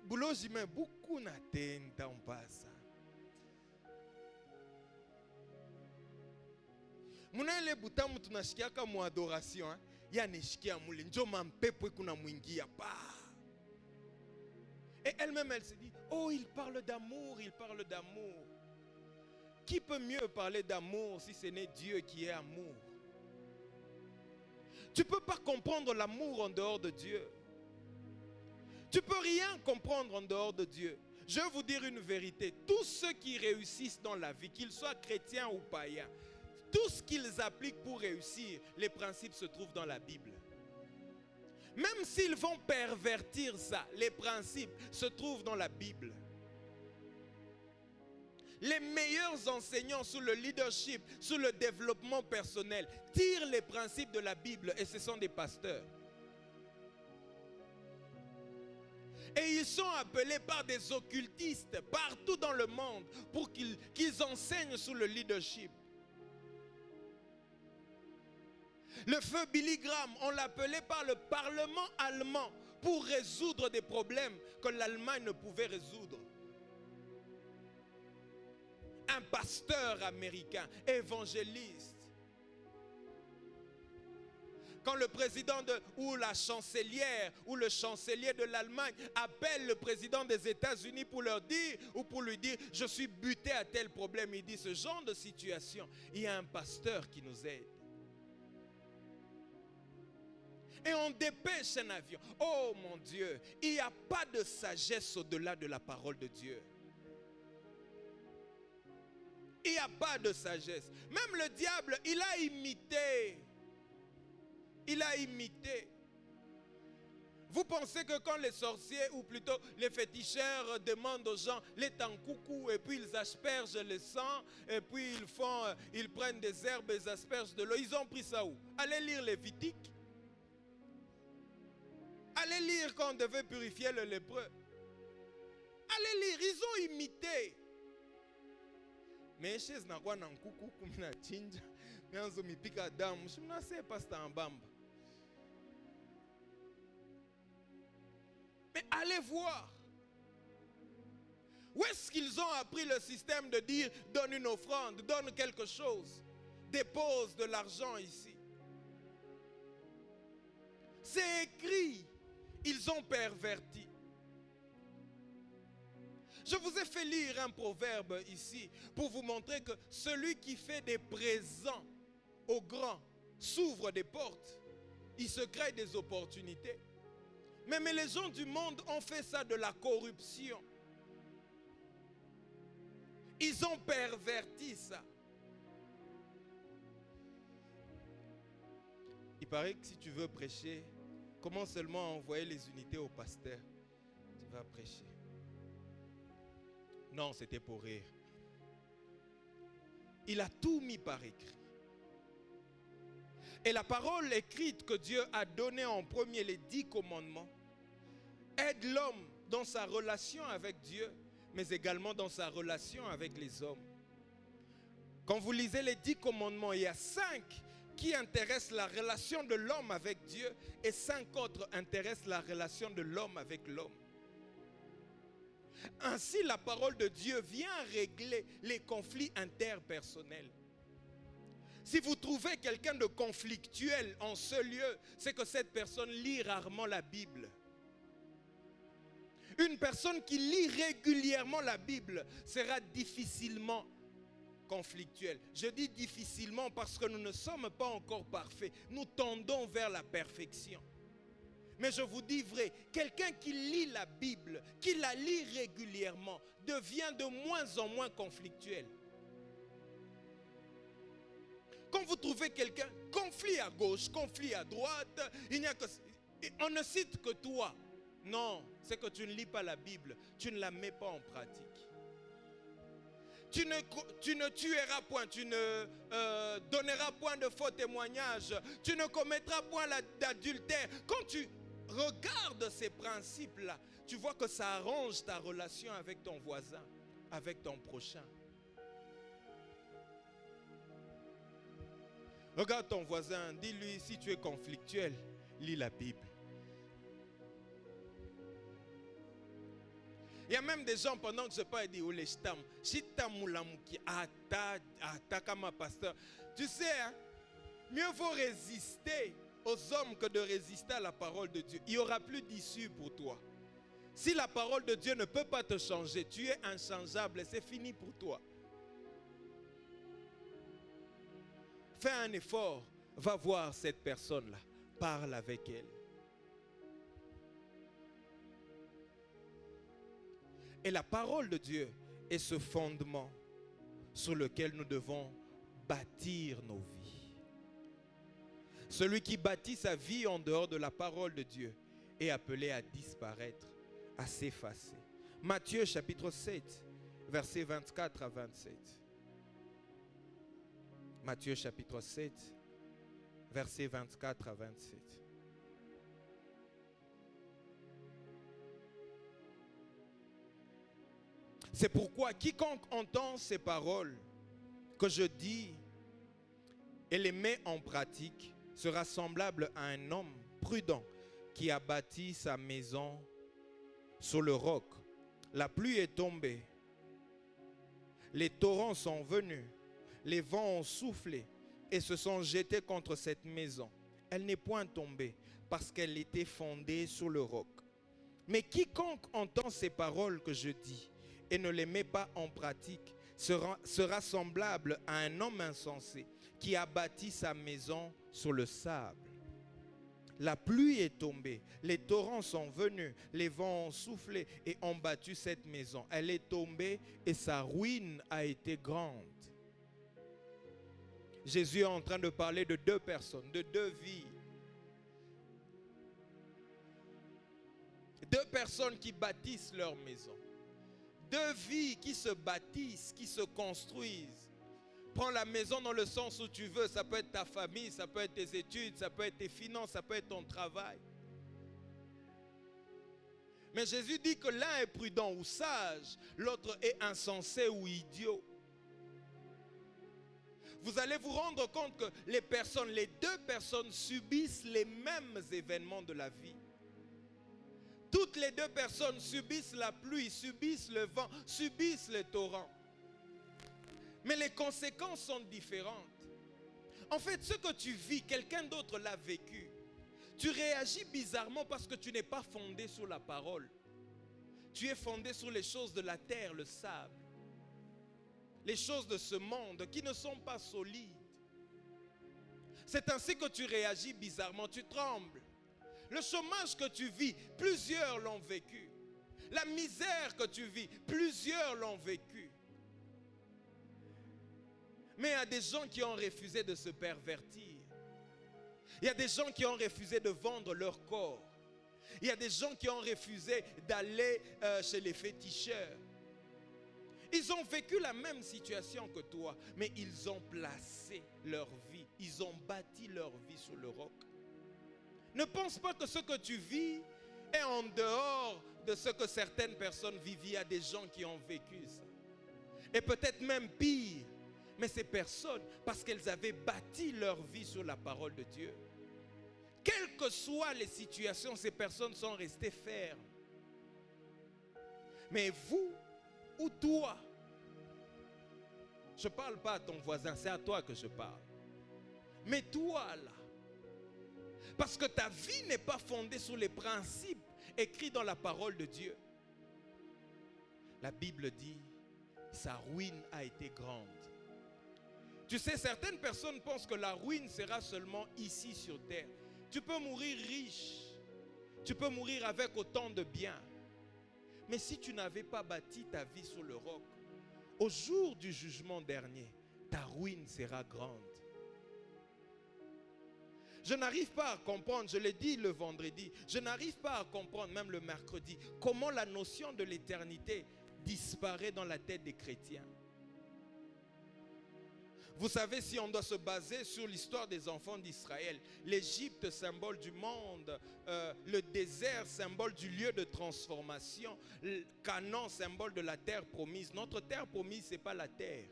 Boulot, j'y mets beaucoup d'atteinte en passant. Muna ile butamu tunashikiaka mu adoration, ya nishikia mule njo mampepo kuna mwingia pa. Et elle-même elle se dit, oh il parle d'amour, il parle d'amour. Qui peut mieux parler d'amour si ce n'est Dieu qui est amour? Tu ne peux pas comprendre l'amour en dehors de Dieu. Tu ne peux rien comprendre en dehors de Dieu. Je vais vous dire une vérité. Tous ceux qui réussissent dans la vie, qu'ils soient chrétiens ou païens, tout ce qu'ils appliquent pour réussir, les principes se trouvent dans la Bible. Même s'ils vont pervertir ça, les principes se trouvent dans la Bible. Les meilleurs enseignants sur le leadership, sur le développement personnel, tirent les principes de la Bible et ce sont des pasteurs. Et ils sont appelés par des occultistes partout dans le monde pour qu'ils enseignent sur le leadership. Le feu Billy Graham, on l'appelait par le Parlement allemand pour résoudre des problèmes que l'Allemagne ne pouvait résoudre. Un pasteur américain, évangéliste. Quand le président ou la chancelière ou le chancelier de l'Allemagne appelle le président des États-Unis pour leur dire ou pour lui dire je suis buté à tel problème, il dit ce genre de situation, il y a un pasteur qui nous aide. Et on dépêche un avion. Oh mon Dieu, il n'y a pas de sagesse au-delà de la parole de Dieu. Il n'y a pas de sagesse. Même le diable, il a imité. Il a imité. Vous pensez que quand les sorciers, ou plutôt les féticheurs demandent aux gens les tankoukou et puis ils aspergent le sang et puis ils prennent des herbes et ils aspergent de l'eau, ils ont pris ça où? Allez lire Lévitique. Allez lire quand on devait purifier le lépreux. Allez lire, ils ont imité. Mais chez Nakwa Nankuku, Kumina Chinja, Mianzo Mipika Dam, je ne sais pas si c'est un bamba. Mais allez voir. Où est-ce qu'ils ont appris le système de dire donne une offrande, donne quelque chose, dépose de l'argent ici? C'est écrit. Ils ont perverti. Je vous ai fait lire un proverbe ici pour vous montrer que celui qui fait des présents aux grands s'ouvre des portes. Il se crée des opportunités. Mais les gens du monde ont fait ça de la corruption. Ils ont perverti ça. Il paraît que si tu veux prêcher, commence seulement à envoyer les unités au pasteur. Tu vas prêcher. Non, c'était pour rire. Il a tout mis par écrit. Et la parole écrite que Dieu a donnée en premier, les 10 commandements, aide l'homme dans sa relation avec Dieu, mais également dans sa relation avec les hommes. Quand vous lisez les 10 commandements, il y a 5 qui intéressent la relation de l'homme avec Dieu et 5 autres intéressent la relation de l'homme avec l'homme. Ainsi, la parole de Dieu vient régler les conflits interpersonnels. Si vous trouvez quelqu'un de conflictuel en ce lieu, c'est que cette personne lit rarement la Bible. Une personne qui lit régulièrement la Bible sera difficilement conflictuelle. Je dis difficilement parce que nous ne sommes pas encore parfaits. Nous tendons vers la perfection. Mais je vous dis vrai, quelqu'un qui lit la Bible, qui la lit régulièrement, devient de moins en moins conflictuel. Quand vous trouvez quelqu'un, conflit à gauche, conflit à droite, on ne cite que toi. Non, c'est que tu ne lis pas la Bible, tu ne la mets pas en pratique. Tu ne tueras point, tu ne donneras point de faux témoignages, tu ne commettras point d'adultère. Quand tu regardes ces principes-là, tu vois que ça arrange ta relation avec ton voisin, avec ton prochain. Regarde ton voisin, dis-lui si tu es conflictuel, lis la Bible. Il y a même des gens pendant que je parle, ils disent pasteur. Tu sais, hein, mieux vaut résister aux hommes que de résister à la parole de Dieu. Il n'y aura plus d'issue pour toi. Si la parole de Dieu ne peut pas te changer, tu es inchangeable et c'est fini pour toi. Fais un effort, va voir cette personne-là, parle avec elle. Et la parole de Dieu est ce fondement sur lequel nous devons bâtir nos vies. Celui qui bâtit sa vie en dehors de la parole de Dieu est appelé à disparaître, à s'effacer. Matthieu chapitre 7, versets 24 à 27. Matthieu chapitre 7, versets 24 à 27. C'est pourquoi quiconque entend ces paroles que je dis et les met en pratique sera semblable à un homme prudent qui a bâti sa maison sur le roc. La pluie est tombée, les torrents sont venus, les vents ont soufflé et se sont jetés contre cette maison. Elle n'est point tombée parce qu'elle était fondée sur le roc. Mais quiconque entend ces paroles que je dis et ne les met pas en pratique sera semblable à un homme insensé qui a bâti sa maison sur le sable. La pluie est tombée, les torrents sont venus, les vents ont soufflé et ont battu cette maison. Elle est tombée et sa ruine a été grande. Jésus est en train de parler de 2 personnes, de 2 vies. 2 personnes qui bâtissent leur maison. 2 vies qui se bâtissent, qui se construisent. Prends la maison dans le sens où tu veux. Ça peut être ta famille, ça peut être tes études, ça peut être tes finances, ça peut être ton travail. Mais Jésus dit que l'un est prudent ou sage, l'autre est insensé ou idiot. Vous allez vous rendre compte que les 2 personnes subissent les mêmes événements de la vie. Toutes les 2 personnes subissent la pluie, subissent le vent, subissent les torrents. Mais les conséquences sont différentes. En fait, ce que tu vis, quelqu'un d'autre l'a vécu. Tu réagis bizarrement parce que tu n'es pas fondé sur la parole. Tu es fondé sur les choses de la terre, le sable. Les choses de ce monde qui ne sont pas solides. C'est ainsi que tu réagis bizarrement, tu trembles. Le chômage que tu vis, plusieurs l'ont vécu. La misère que tu vis, plusieurs l'ont vécu. Mais il y a des gens qui ont refusé de se pervertir. Il y a des gens qui ont refusé de vendre leur corps. Il y a des gens qui ont refusé d'aller chez les féticheurs. Ils ont vécu la même situation que toi, mais ils ont placé leur vie, ils ont bâti leur vie sur le roc. Ne pense pas que ce que tu vis est en dehors de ce que certaines personnes vivent. Il y a des gens qui ont vécu ça. Et peut-être même pire. Mais ces personnes, parce qu'elles avaient bâti leur vie sur la parole de Dieu, quelles que soient les situations, ces personnes sont restées fermes. Mais vous ou toi, je ne parle pas à ton voisin, c'est à toi que je parle. Mais toi là, parce que ta vie n'est pas fondée sur les principes écrits dans la parole de Dieu. La Bible dit, sa ruine a été grande. Tu sais, certaines personnes pensent que la ruine sera seulement ici sur terre. Tu peux mourir riche, tu peux mourir avec autant de biens. Mais si tu n'avais pas bâti ta vie sur le roc, au jour du jugement dernier, ta ruine sera grande. Je n'arrive pas à comprendre, je l'ai dit le vendredi, je n'arrive pas à comprendre, même le mercredi, comment la notion de l'éternité disparaît dans la tête des chrétiens. Vous savez, si on doit se baser sur l'histoire des enfants d'Israël, l'Égypte, symbole du monde, le désert, symbole du lieu de transformation, le Canaan, symbole de la terre promise. Notre terre promise, ce n'est pas la terre.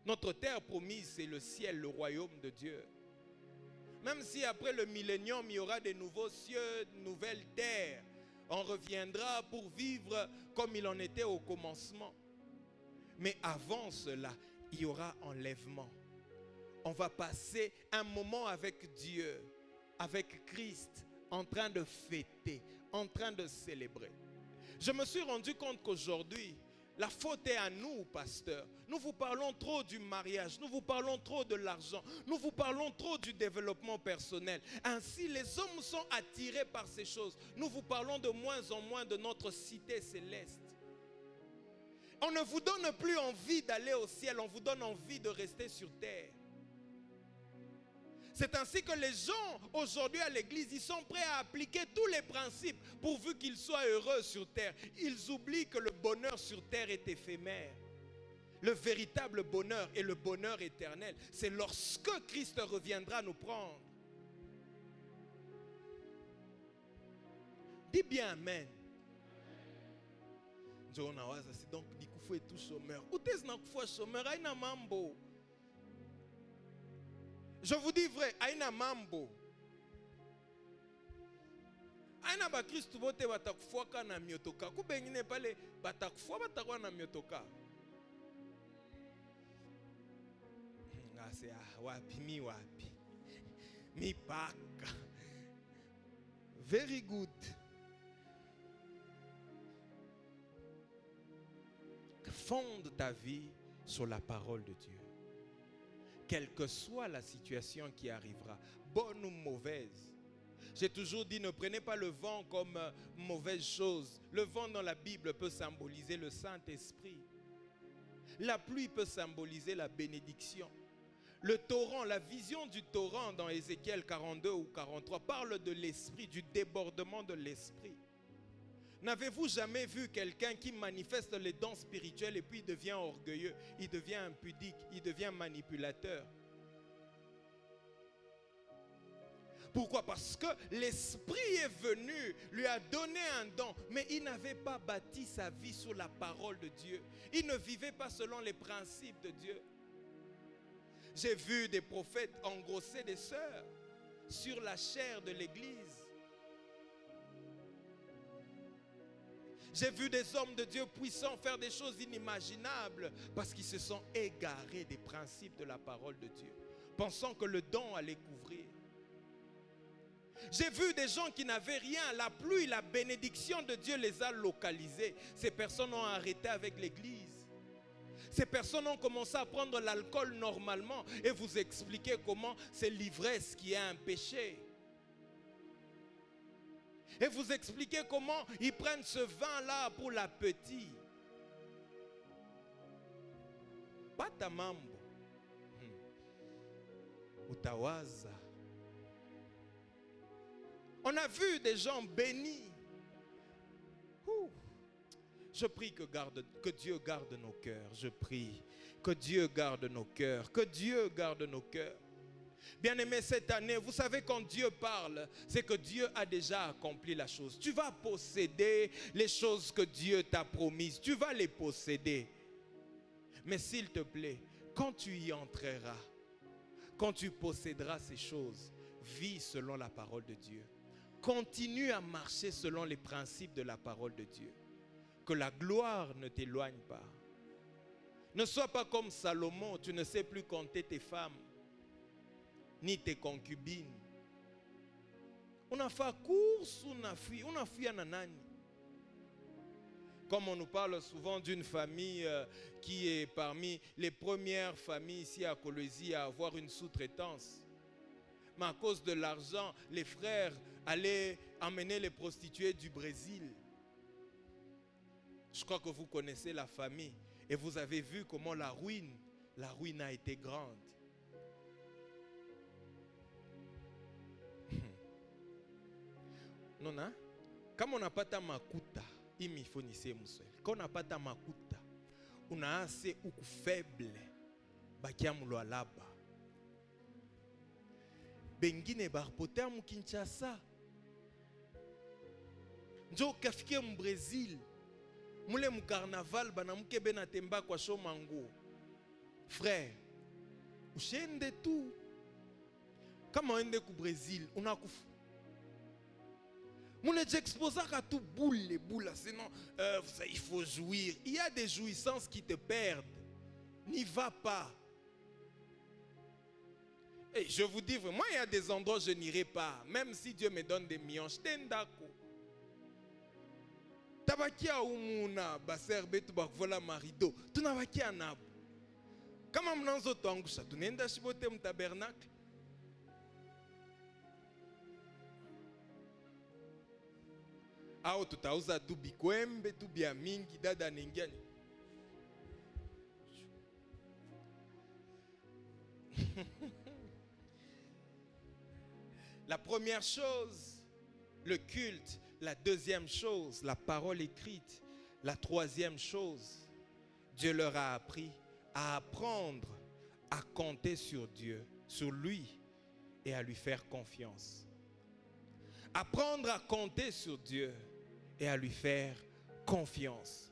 Notre terre promise, c'est le ciel, le royaume de Dieu. Même si après le millénium, il y aura des nouveaux cieux, de nouvelles terres, on reviendra pour vivre comme il en était au commencement. Mais avant cela, il y aura enlèvement. On va passer un moment avec Dieu, avec Christ, en train de fêter, en train de célébrer. Je me suis rendu compte qu'aujourd'hui, la faute est à nous, pasteurs. Nous vous parlons trop du mariage, nous vous parlons trop de l'argent, nous vous parlons trop du développement personnel. Ainsi, les hommes sont attirés par ces choses. Nous vous parlons de moins en moins de notre cité céleste. On ne vous donne plus envie d'aller au ciel, on vous donne envie de rester sur terre. C'est ainsi que les gens aujourd'hui à l'église, ils sont prêts à appliquer tous les principes pourvu qu'ils soient heureux sur terre. Ils oublient que le bonheur sur terre est éphémère. Le véritable bonheur et le bonheur éternel, c'est lorsque Christ reviendra nous prendre. Dis bien amen. C'est donc Nikufo est tout chômeur. Où est-ce que chômeur? Aïna mambo. Je vous dis vrai, aïna mambo. Aïna ba Christ bote batakufwa kana miotoka. Kubengine pale batakufwa batakwa na miotoka. Ngase wapi mi wapi. Mi paka. Very good. Fonde ta vie sur la parole de Dieu. Quelle que soit la situation qui arrivera, bonne ou mauvaise. J'ai toujours dit, ne prenez pas le vent comme mauvaise chose. Le vent dans la Bible peut symboliser le Saint-Esprit. La pluie peut symboliser la bénédiction. Le torrent, la vision du torrent dans Ézéchiel 42 ou 43 parle de l'esprit, du débordement de l'esprit. N'avez-vous jamais vu quelqu'un qui manifeste les dons spirituels et puis il devient orgueilleux, il devient impudique, il devient manipulateur? Pourquoi? Parce que l'Esprit est venu, lui a donné un don, mais il n'avait pas bâti sa vie sur la parole de Dieu. Il ne vivait pas selon les principes de Dieu. J'ai vu des prophètes engrosser des sœurs sur la chair de l'Église. J'ai vu des hommes de Dieu puissants faire des choses inimaginables parce qu'ils se sont égarés des principes de la parole de Dieu, pensant que le don allait couvrir. J'ai vu des gens qui n'avaient rien, la pluie, la bénédiction de Dieu les a localisés. Ces personnes ont arrêté avec l'église. Ces personnes ont commencé à prendre l'alcool normalement et vous expliquer comment c'est l'ivresse qui est un péché. Et vous expliquer comment ils prennent ce vin-là pour l'appétit. Pata mambo. Utawaza. On a vu des gens bénis. Je prie que Dieu garde nos cœurs. Je prie que Dieu garde nos cœurs. Que Dieu garde nos cœurs. Bien-aimé, cette année, vous savez, quand Dieu parle, c'est que Dieu a déjà accompli la chose. Tu vas posséder les choses que Dieu t'a promises. Tu vas les posséder. Mais s'il te plaît, quand tu y entreras, quand tu posséderas ces choses, vis selon la parole de Dieu. Continue à marcher selon les principes de la parole de Dieu. Que la gloire ne t'éloigne pas. Ne sois pas comme Salomon, tu ne sais plus compter tes femmes, ni tes concubines. On a fait course, on a fui à Nanani. Comme on nous parle souvent d'une famille qui est parmi les premières familles ici à Colosie à avoir une sous-traitance. Mais à cause de l'argent, les frères allaient emmener les prostituées du Brésil. Je crois que vous connaissez la famille et vous avez vu comment la ruine a été grande. Non, hein? Comme on n'a pas ta makuta, il faut ni se musel. Quand on n'a pas ta makuta, on a assez ou faible, bakiamulo alaba. Bengine barpoter mu Kinshasa. Njo kafike mu Brésil. Mule mu carnaval bana mukebe na temba kwa shomango. Frère, ushende tout. Kama ende ku Brésil, unakufa. Mune j'exposa ka tout boule sinon il faut jouir. Il y a des jouissances qui te perdent. N'y va pas. Et je vous dis vraiment, il y a des endroits où je n'irai pas. Même si Dieu me donne des millions, je t'endako. Tabakia umuna baser betu bakvola marido. Tu n'avakia nabo. Kama mnanzo tuangusha, tunenda shibote mtabernacle. Au tutauza tu bikwembe, tu bia mingi, dada nengiani. La première chose, le culte. La deuxième chose, la parole écrite. La troisième chose, Dieu leur a appris à apprendre à compter sur Dieu, sur lui et à lui faire confiance. Apprendre à compter sur Dieu et à lui faire confiance.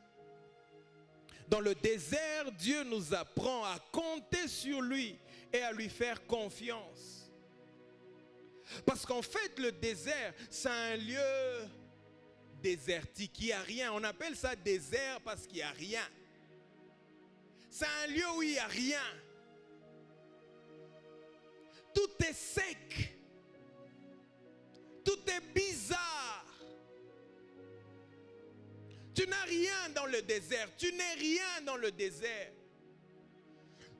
Dans le désert, Dieu nous apprend à compter sur lui et à lui faire confiance. Parce qu'en fait, le désert, c'est un lieu désertique. Il n'y a rien. On appelle ça désert parce qu'il n'y a rien. C'est un lieu où il n'y a rien. Tout est sec. Tout est bizarre. Tu n'as rien dans le désert. Tu n'es rien dans le désert.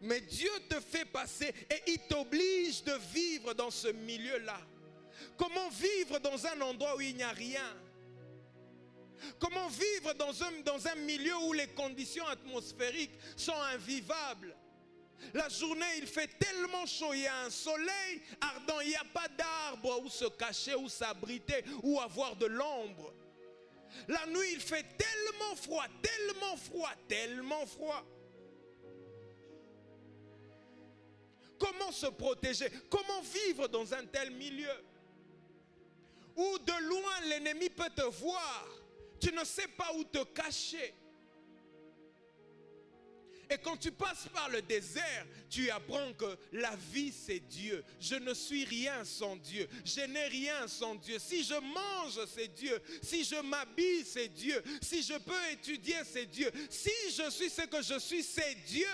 Mais Dieu te fait passer et il t'oblige de vivre dans ce milieu-là. Comment vivre dans un endroit où il n'y a rien? Comment vivre dans un milieu où les conditions atmosphériques sont invivables? La journée, il fait tellement chaud, il y a un soleil ardent, il n'y a pas d'arbre où se cacher, où s'abriter, où avoir de l'ombre. La nuit, il fait tellement froid, tellement froid, tellement froid. Comment se protéger? Comment vivre dans un tel milieu? Où de loin l'ennemi peut te voir. Tu ne sais pas où te cacher. Et quand tu passes par le désert, tu apprends que la vie c'est Dieu. Je ne suis rien sans Dieu. Je n'ai rien sans Dieu. Si je mange, c'est Dieu. Si je m'habille, c'est Dieu. Si je peux étudier, c'est Dieu. Si je suis ce que je suis, c'est Dieu.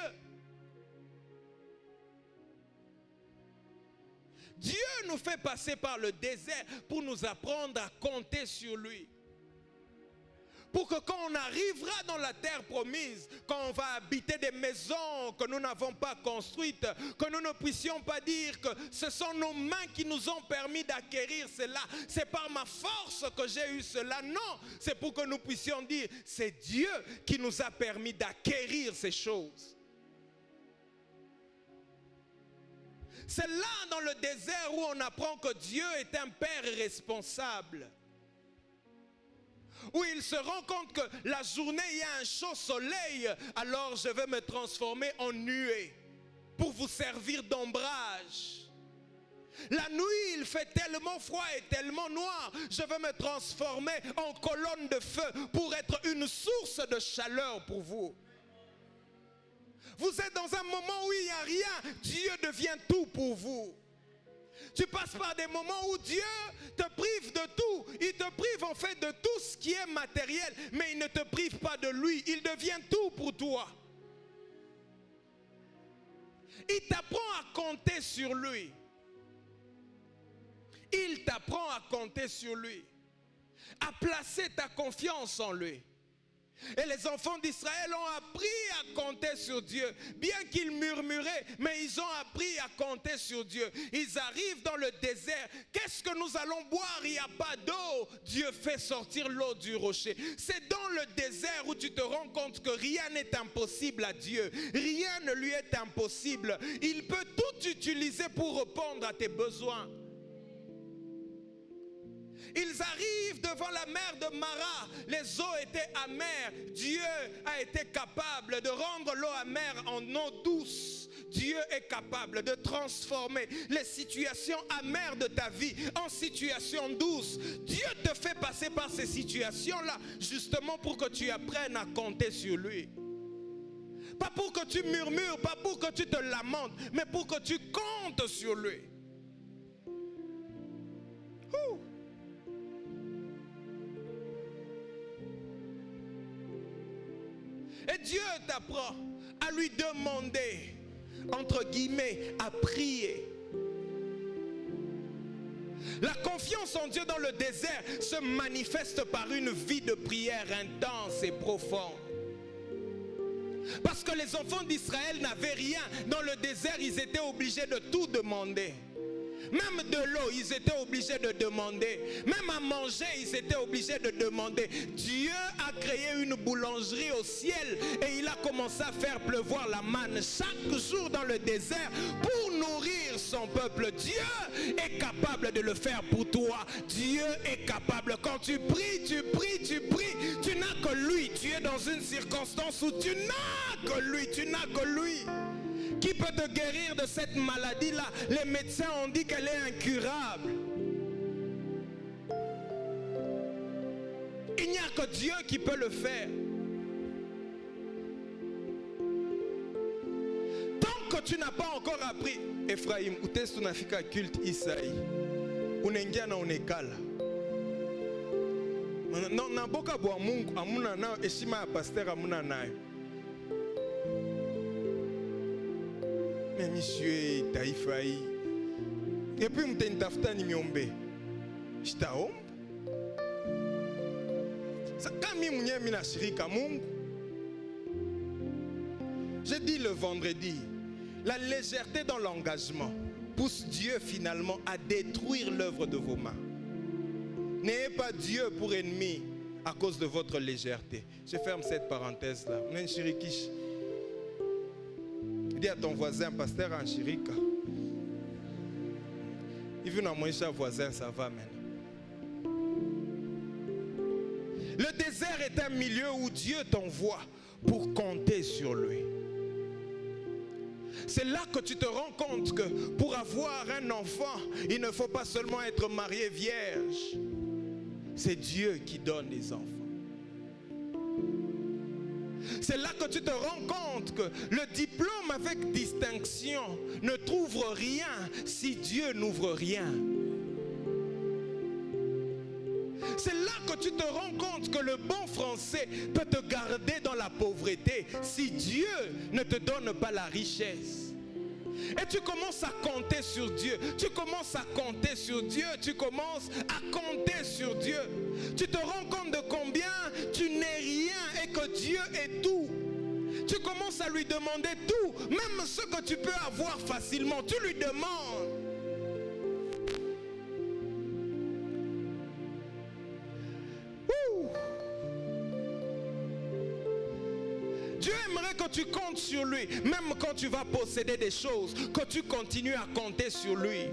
Dieu nous fait passer par le désert pour nous apprendre à compter sur lui. Pour que quand on arrivera dans la terre promise, quand on va habiter des maisons que nous n'avons pas construites, que nous ne puissions pas dire que ce sont nos mains qui nous ont permis d'acquérir cela. C'est par ma force que j'ai eu cela. Non, c'est pour que nous puissions dire, c'est Dieu qui nous a permis d'acquérir ces choses. C'est là dans le désert où on apprend que Dieu est un Père responsable. Où où il se rend compte que la journée, il y a un chaud soleil, alors je vais me transformer en nuée pour vous servir d'ombrage. La nuit, il fait tellement froid et tellement noir, je vais me transformer en colonne de feu pour être une source de chaleur pour vous. Vous êtes dans un moment où il n'y a rien, Dieu devient tout pour vous. Tu passes par des moments où Dieu te prive de tout. Il te prive en fait de tout ce qui est matériel, mais il ne te prive pas de lui. Il devient tout pour toi. Il t'apprend à compter sur lui. Il t'apprend à compter sur lui, à placer ta confiance en lui. Et les enfants d'Israël ont appris à compter sur Dieu. Bien qu'ils murmuraient, mais ils ont appris à compter sur Dieu. Ils arrivent dans le désert. Qu'est-ce que nous allons boire? Il n'y a pas d'eau. Dieu fait sortir l'eau du rocher. C'est dans le désert où tu te rends compte que rien n'est impossible à Dieu. Rien ne lui est impossible. Il peut tout utiliser pour répondre à tes besoins. Ils arrivent devant la mer de Mara. Les eaux étaient amères. Dieu a été capable de rendre l'eau amère en eau douce. Dieu est capable de transformer les situations amères de ta vie en situations douces. Dieu te fait passer par ces situations-là justement pour que tu apprennes à compter sur lui. Pas pour que tu murmures, pas pour que tu te lamentes, mais pour que tu comptes sur lui. Et Dieu t'apprend à lui demander, entre guillemets, à prier. La confiance en Dieu dans le désert se manifeste par une vie de prière intense et profonde. Parce que les enfants d'Israël n'avaient rien. Dans le désert, ils étaient obligés de tout demander. Même de l'eau, ils étaient obligés de demander. Même à manger, ils étaient obligés de demander. Dieu a créé une boulangerie au ciel et il a commencé à faire pleuvoir la manne chaque jour dans le désert pour nourrir son peuple. Dieu est capable de le faire pour toi. Dieu est capable. Quand tu pries, tu pries, tu pries. Tu n'as que lui. Tu es dans une circonstance où tu n'as que lui. Tu n'as que lui. Qui peut te guérir de cette maladie-là? Les médecins ont dit qu'elle est incurable. Il n'y a que Dieu qui peut le faire. Tant que tu n'as pas encore appris, Ephraim, ou testu nafika culte Isaïe, unengia na onekala. Na boka bwa Mungu amuna na heshima ya pasteur amuna nayo. Mais monsieur taifai. Et puis mtenitafuta ni miombe. Shitaomba. Kami mwenyewe mimi nashirika Mungu. J'ai dit le vendredi, la légèreté dans l'engagement pousse Dieu finalement à détruire l'œuvre de vos mains. N'ayez pas Dieu pour ennemi à cause de votre légèreté. Je ferme cette parenthèse là. Dis à ton voisin, pasteur en chirika. Il veut n'envoyer un voisin, ça va maintenant. Le désert est un milieu où Dieu t'envoie pour compter sur lui. C'est là que tu te rends compte que pour avoir un enfant, il ne faut pas seulement être marié vierge. C'est Dieu qui donne les enfants. C'est là que tu te rends compte que le diplôme avec distinction ne trouve rien si Dieu n'ouvre rien. C'est là que tu te rends compte que le bon français peut te garder dans la pauvreté si Dieu ne te donne pas la richesse. Et tu commences à compter sur Dieu. Tu commences à compter sur Dieu. Tu commences à compter sur Dieu. Tu te rends compte de combien tu n'es rien et que Dieu est tout. Tu commences à lui demander tout. Même ce que tu peux avoir facilement, tu lui demandes. Dieu aimerait que tu comptes sur lui, même quand tu vas posséder des choses, que tu continues à compter sur lui.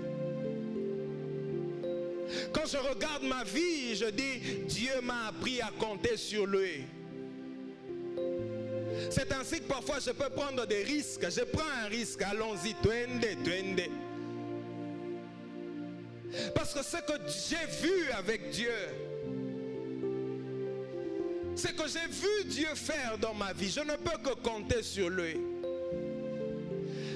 Quand je regarde ma vie, je dis, Dieu m'a appris à compter sur lui. C'est ainsi que parfois je peux prendre des risques. Je prends un risque, allons-y, twende. Parce que ce que j'ai vu avec Dieu, ce que j'ai vu Dieu faire dans ma vie, je ne peux que compter sur lui.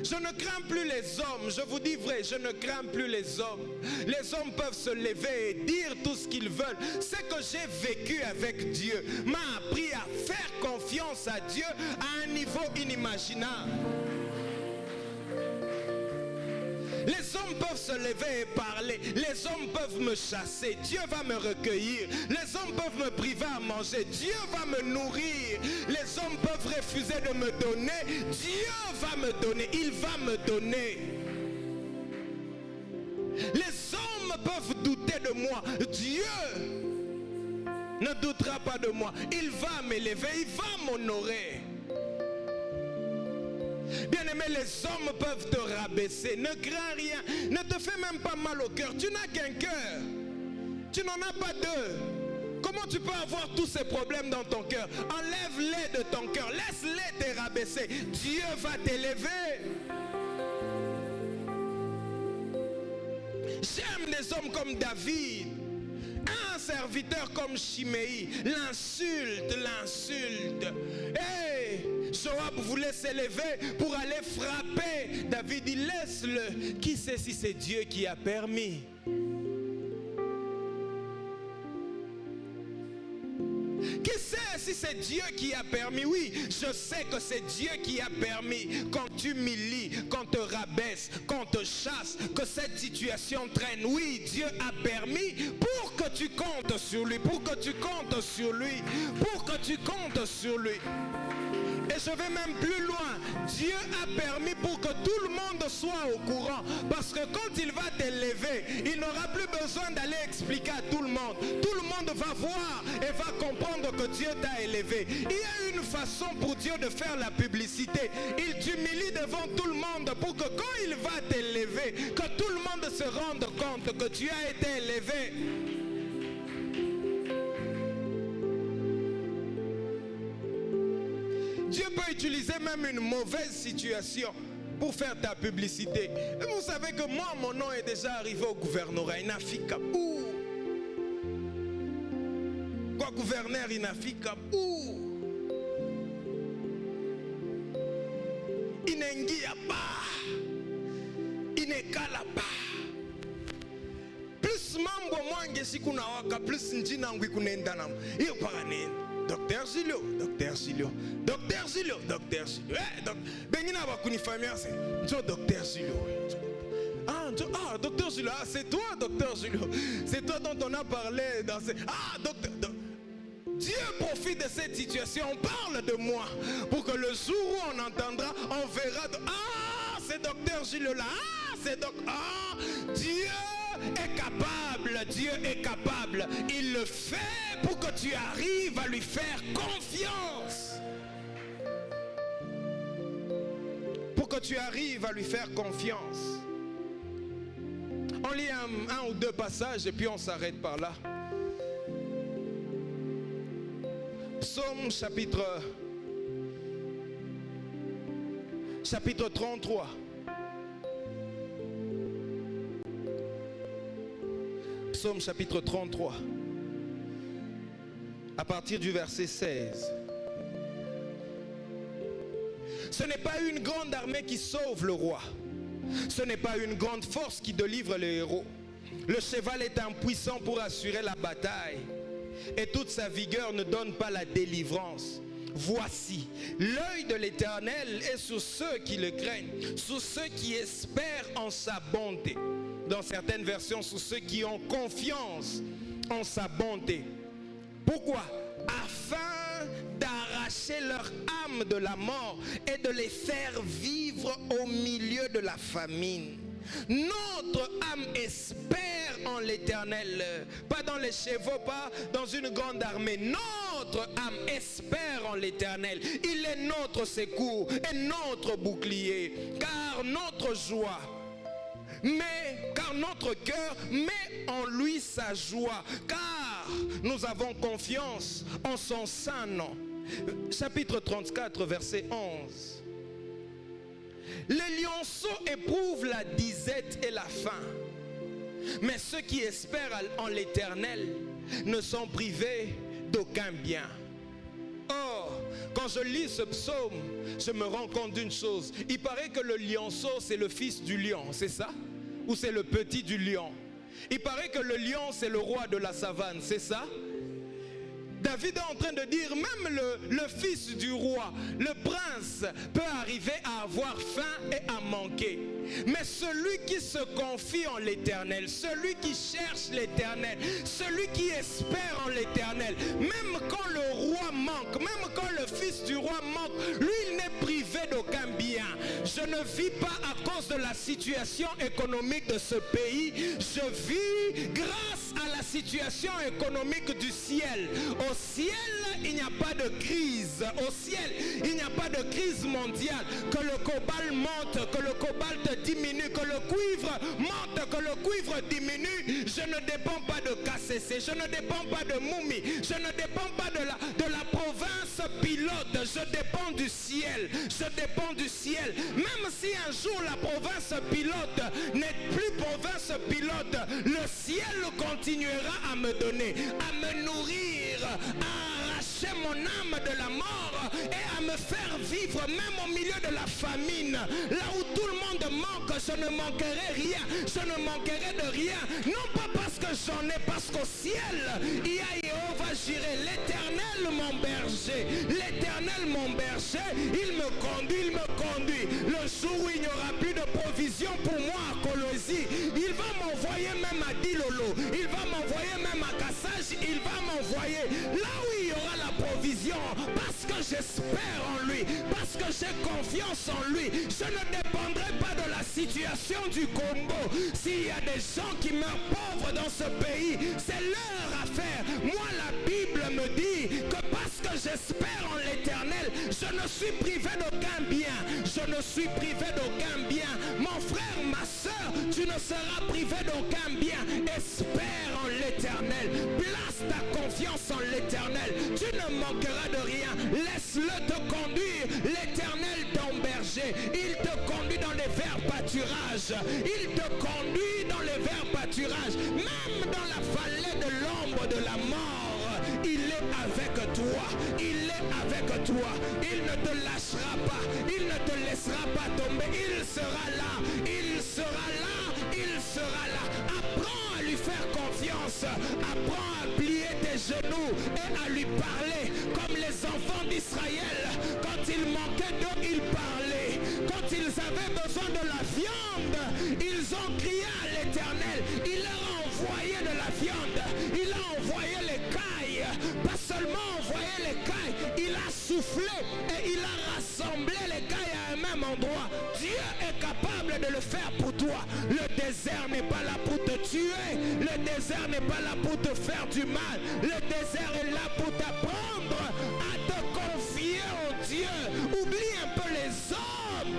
Je ne crains plus les hommes, je vous dis vrai, je ne crains plus les hommes. Les hommes peuvent se lever et dire tout ce qu'ils veulent. Ce que j'ai vécu avec Dieu m'a appris à faire confiance à Dieu à un niveau inimaginable. Les hommes peuvent se lever et parler. Les hommes peuvent me chasser. Dieu va me recueillir. Les hommes peuvent me priver à manger. Dieu va me nourrir. Les hommes peuvent refuser de me donner. Dieu va me donner. Il va me donner. Les hommes peuvent douter de moi. Dieu ne doutera pas de moi. Il va m'élever. Il va m'honorer. Bien-aimé, les hommes peuvent te rabaisser. Ne crains rien. Ne te fais même pas mal au cœur. Tu n'as qu'un cœur. Tu n'en as pas deux. Comment tu peux avoir tous ces problèmes dans ton cœur? Enlève-les de ton cœur. Laisse-les te rabaisser. Dieu va t'élever. J'aime des hommes comme David. Un serviteur comme Chiméi. L'insulte. Hey! Joab voulait s'élever pour aller frapper. David dit, laisse-le. Qui sait si c'est Dieu qui a permis? Qui sait si c'est Dieu qui a permis? Oui, je sais que c'est Dieu qui a permis qu'on t'humilie, qu'on te rabaisse, qu'on te chasse, que cette situation traîne. Oui, Dieu a permis pour que tu comptes sur lui, pour que tu comptes sur lui, pour que tu comptes sur lui. Et je vais même plus loin. Dieu a permis pour que tout le monde soit au courant. Parce que quand il va t'élever, il n'aura plus besoin d'aller expliquer à tout le monde. Tout le monde va voir et va comprendre que Dieu t'a élevé. Il y a une façon pour Dieu de faire la publicité. Il t'humilie devant tout le monde pour que quand il va t'élever, que tout le monde se rende compte que tu as été élevé. Dieu peut utiliser même une mauvaise situation pour faire ta publicité. Et vous savez que moi, mon nom est déjà arrivé au gouvernorat. Inafika. Quoi, gouverneur Inafika? Inengia ba. Inekala ba. Plus mambo mwange siku na waka, plus njina ngwi kunenda namu. Iyo paranene. Docteur Julio. Bengina va kunifamia c'est Docteur Julio. Docteur Julio, c'est toi Docteur Julio. C'est toi dont on a parlé dans ces... Docteur. Dieu profite de cette situation, on parle de moi pour que le jour où on entendra, on verra c'est Docteur Julio là. Dieu est capable, Dieu est capable. Il le fait pour que tu arrives à lui faire confiance. Pour que tu arrives à lui faire confiance. On lit un ou deux passages et puis on s'arrête par là. Psaume chapitre 33. Psaume chapitre 33, à partir du verset 16. Ce n'est pas une grande armée qui sauve le roi. Ce n'est pas une grande force qui délivre les héros. Le cheval est impuissant pour assurer la bataille. Et toute sa vigueur ne donne pas la délivrance. Voici, l'œil de l'Éternel est sur ceux qui le craignent, sur ceux qui espèrent en sa bonté. Dans certaines versions, sur ceux qui ont confiance en sa bonté. Pourquoi? Afin d'arracher leur âme de la mort et de les faire vivre au milieu de la famine. Notre âme espère en l'Éternel, pas dans les chevaux, pas dans une grande armée. Notre âme espère en l'Éternel. Il est notre secours et notre bouclier, car notre joie car notre cœur met en lui sa joie, car nous avons confiance en son saint nom. Chapitre 34, verset 11. Les lionceaux éprouvent la disette et la faim, mais ceux qui espèrent en l'Éternel ne sont privés d'aucun bien. Or, quand je lis ce psaume, je me rends compte d'une chose. Il paraît que le lionceau, c'est le fils du lion, c'est ça? Ou c'est le petit du lion? Il paraît que le lion, c'est le roi de la savane, c'est ça? David est en train de dire, même le fils du roi, le prince, peut arriver à avoir faim et à manquer. Mais celui qui se confie en l'Éternel, celui qui cherche l'Éternel, celui qui espère en l'Éternel, même quand le roi manque, même quand le fils du roi manque, lui il n'est privé d'aucun bien. Je ne vis pas à cause de la situation économique de ce pays, je vis grâce à la situation économique du ciel. Au ciel, il n'y a pas de crise. Au ciel, il n'y a pas de crise mondiale. Que le cobalt monte, que le cobalt diminue, que le cuivre monte, que le cuivre diminue. Je ne dépends pas de KCC, je ne dépends pas de Moumi, je ne dépends pas de la province pilote. Je dépends du ciel. Je dépends du ciel. Même si un jour la province pilote n'est plus province pilote, le ciel continuera à me donner, à me nourrir, à arracher mon âme de la mort et à me faire vivre même au milieu de la famine. Là où tout le monde manque, je ne manquerai rien. Je ne manquerai de rien. Non pas parce que j'en ai, parce qu'au ciel, il y a Jéhovah Jireh, l'Éternel mon berger. L'Éternel mon berger, il me conduit. Le jour où il n'y aura plus de provision pour moi à Colosie, il va m'envoyer même à Dilolo, il va m'envoyer même à Kassage, il va m'envoyer là où il y aura la provision, parce que j'espère en lui, parce que j'ai confiance en lui. Je ne dépendrai pas de la situation du Congo. S'il y a des gens qui meurent pauvres dans ce pays, c'est leur affaire. Moi, la Bible me dit que parce que j'espère en l'Éternel, je ne suis privé d'aucun bien. Je ne suis privé d'aucun bien. Mon frère, ma soeur, tu ne seras privé d'aucun bien. Espère en l'Éternel. Place ta confiance en l'Éternel. Tu ne manqueras de rien. Laisse-le te conduire. L'Éternel ton berger. Il te conduit dans les verts pâturages. Il te conduit dans les verts pâturages. Même dans la vallée de l'ombre de la mort, il est avec toi. Il est avec toi. Il ne te lâchera pas. Il ne te laissera pas tomber. Il sera là. Il sera là. Il sera là. Apprends à lui faire confiance. Apprends à plier tes genoux et à lui parler comme les enfants d'Israël. Quand ils manquaient d'eau, ils parlaient. Quand ils avaient besoin de la viande, ils ont crié à l'Éternel. Il leur a envoyé de la viande. Il a envoyé les cailles. Pas seulement envoyé les cailles, il a soufflé et il a rassemblé les cailles à un même endroit. Dieu est capable de le faire pour toi. Le désert n'est pas là pour te tuer. Le désert n'est pas là pour te faire du mal. Le désert est là pour t'apprendre à te confier en Dieu. Oublie un peu les hommes.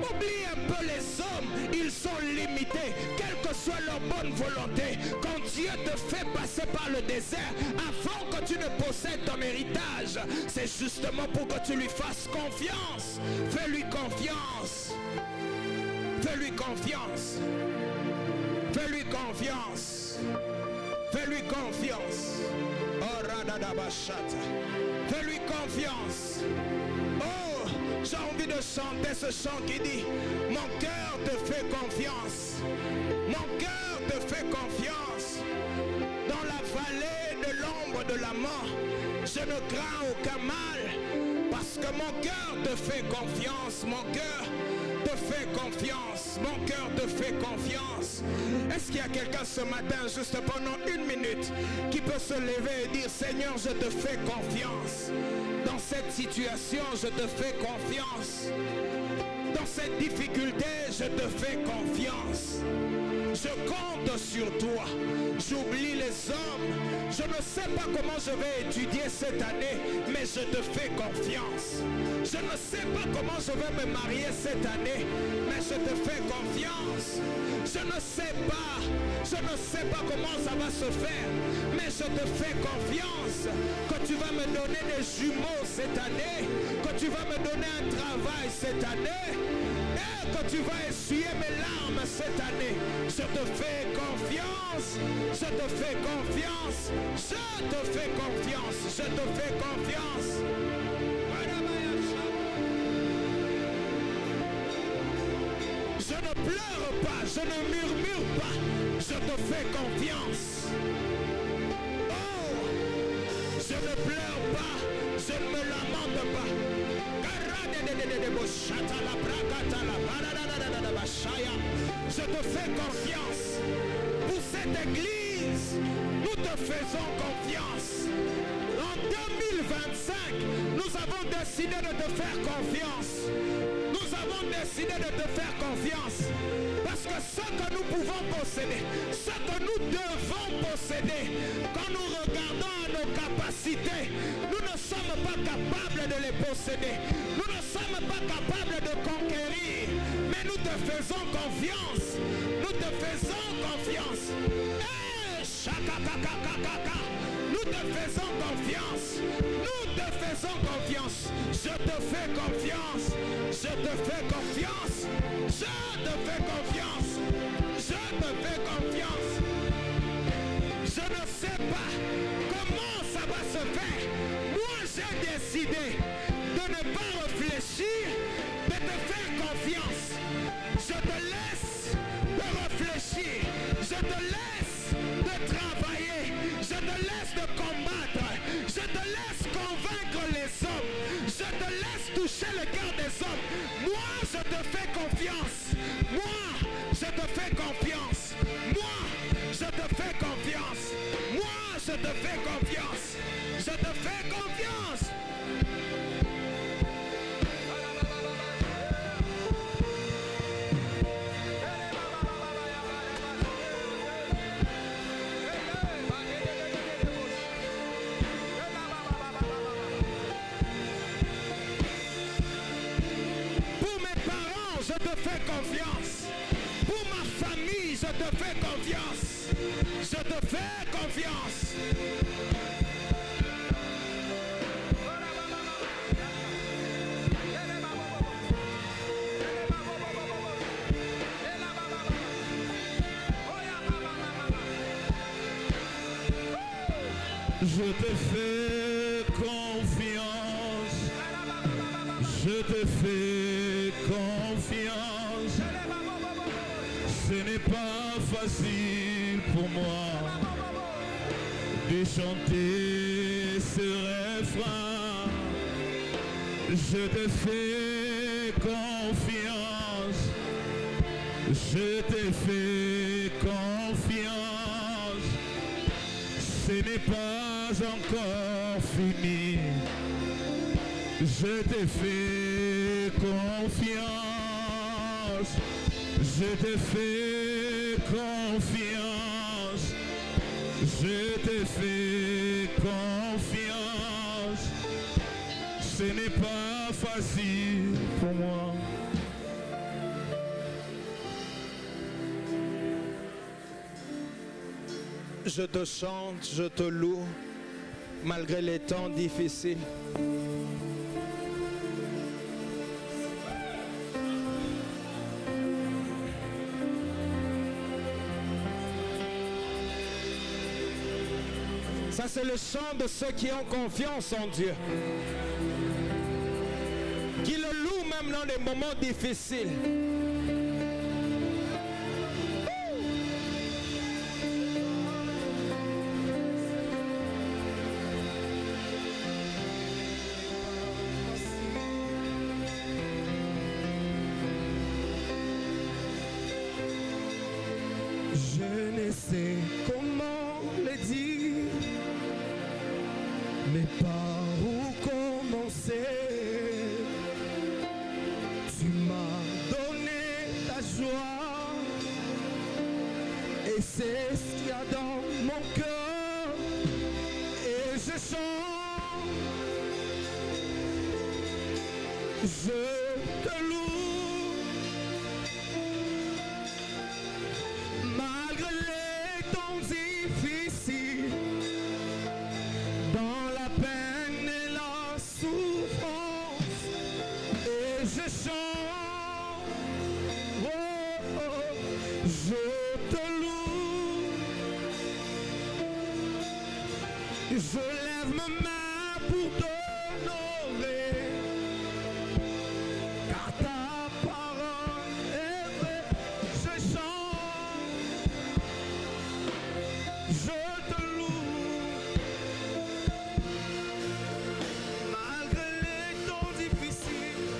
Oublie un peu les hommes. Ils sont limités, quelle que soit leur bonne volonté. Quand Dieu te fait passer par le désert, avant que tu ne possèdes ton héritage, c'est justement pour que tu lui fasses confiance. Fais-lui confiance. Fais-lui confiance. Fais-lui confiance. Fais-lui confiance. Oh, radadabashata. Fais-lui confiance. Oh, j'ai envie de chanter ce chant qui dit: mon cœur te fait confiance. Mon cœur te fait confiance. Dans la vallée de l'ombre de la mort, je ne crains aucun mal, parce que mon cœur te fait confiance. Mon cœur te fait confiance. Mon cœur te fait confiance. Est-ce qu'il y a quelqu'un ce matin, juste pendant une minute, qui peut se lever et dire: Seigneur, je te fais confiance. Dans cette situation, je te fais confiance. Dans cette difficulté, je te fais confiance. Je compte sur toi. J'oublie les hommes. Je ne sais pas comment je vais étudier cette année, mais je te fais confiance. Je ne sais pas comment je vais me marier cette année, mais je te fais confiance. Je ne sais pas comment ça va se faire, mais je te fais confiance. Que tu vas me donner des jumeaux cette année, que tu vas me donner un travail cette année, et que tu vas essuyer mes larmes cette année. Je te fais confiance, je te fais confiance, je te fais confiance, je te fais confiance. Je ne pleure pas, je ne murmure pas, je te fais confiance. Oh, je ne pleure pas, je ne me lamente pas. Je te fais confiance. Pour cette église, nous te faisons confiance. En 2025, nous avons décidé de te faire confiance. Nous avons décidé de te faire confiance. Parce que ce que nous pouvons posséder, ce que nous devons posséder, quand nous regardons à nos capacités, nous ne sommes pas capables de les posséder. Nous ne sommes pas capables de conquérir. Mais nous te faisons confiance. Nous te faisons confiance. Nous te faisons confiance. Nous te faisons confiance. Je te fais confiance. Je te fais confiance. Je te fais confiance. Je te fais confiance. Je ne sais pas comment ça va se faire. Moi, j'ai décidé de ne pas réfléchir, de te faire confiance. Je te laisse de réfléchir. Je te laisse de travailler. Je te laisse de combattre. Je te laisse convaincre les hommes. Je te laisse toucher le cœur des hommes. Moi, je te fais confiance. Moi, je te fais confiance. Moi, je te fais confiance. Moi, je te fais confiance. Je te fais confiance. Je te fais confiance. Pour ma famille, je te fais confiance. Je te fais confiance. Je te fais confiance. Je te fais confiance. Ce n'est pas facile pour moi de chanter ce refrain. Je te fais confiance. Je te fais confiance. Ce n'est pas encore fini. Je te fais confiance. Je te fais confiance. Je te fais confiance. Ce n'est pas facile pour moi. Je te chante, je te loue, malgré les temps difficiles. Ça, c'est le chant de ceux qui ont confiance en Dieu, qui le louent même dans les moments difficiles. Je ne sais comment le dire, mais par où commencer? Tu m'as je te loue. Malgré les temps difficiles, dans la peine et la souffrance, et je chante, oh, oh, je te loue. Je lève ma main pour t'honorer, car ta parole est vraie. Je chante, je te loue. Malgré les temps difficiles,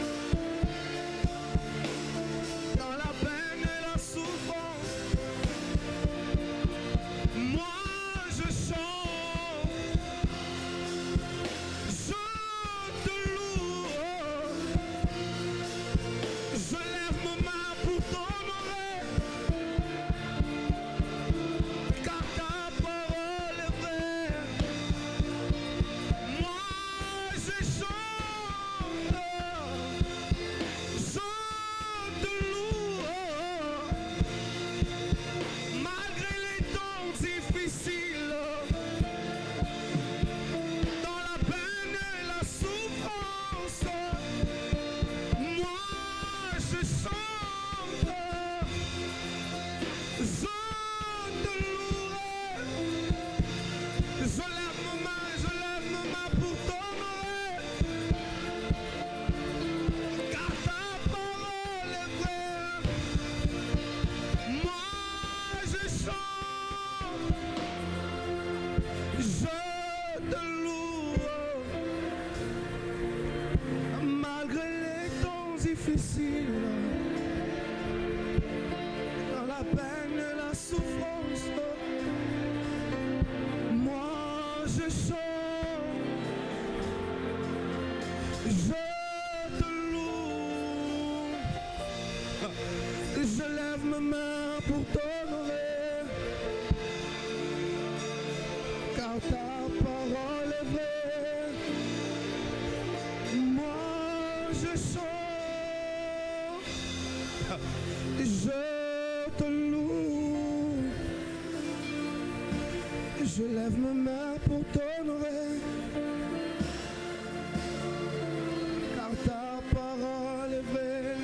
dans la peine et la souffrance, moi je chante. Dans la peine et la souffrance, moi je chante, je te loue. Je lève ma main pour t'honorer, car ta parole est vraie. Moi je chante, je te loue. Je lève ma main pour t'honorer, car ta parole est vraie.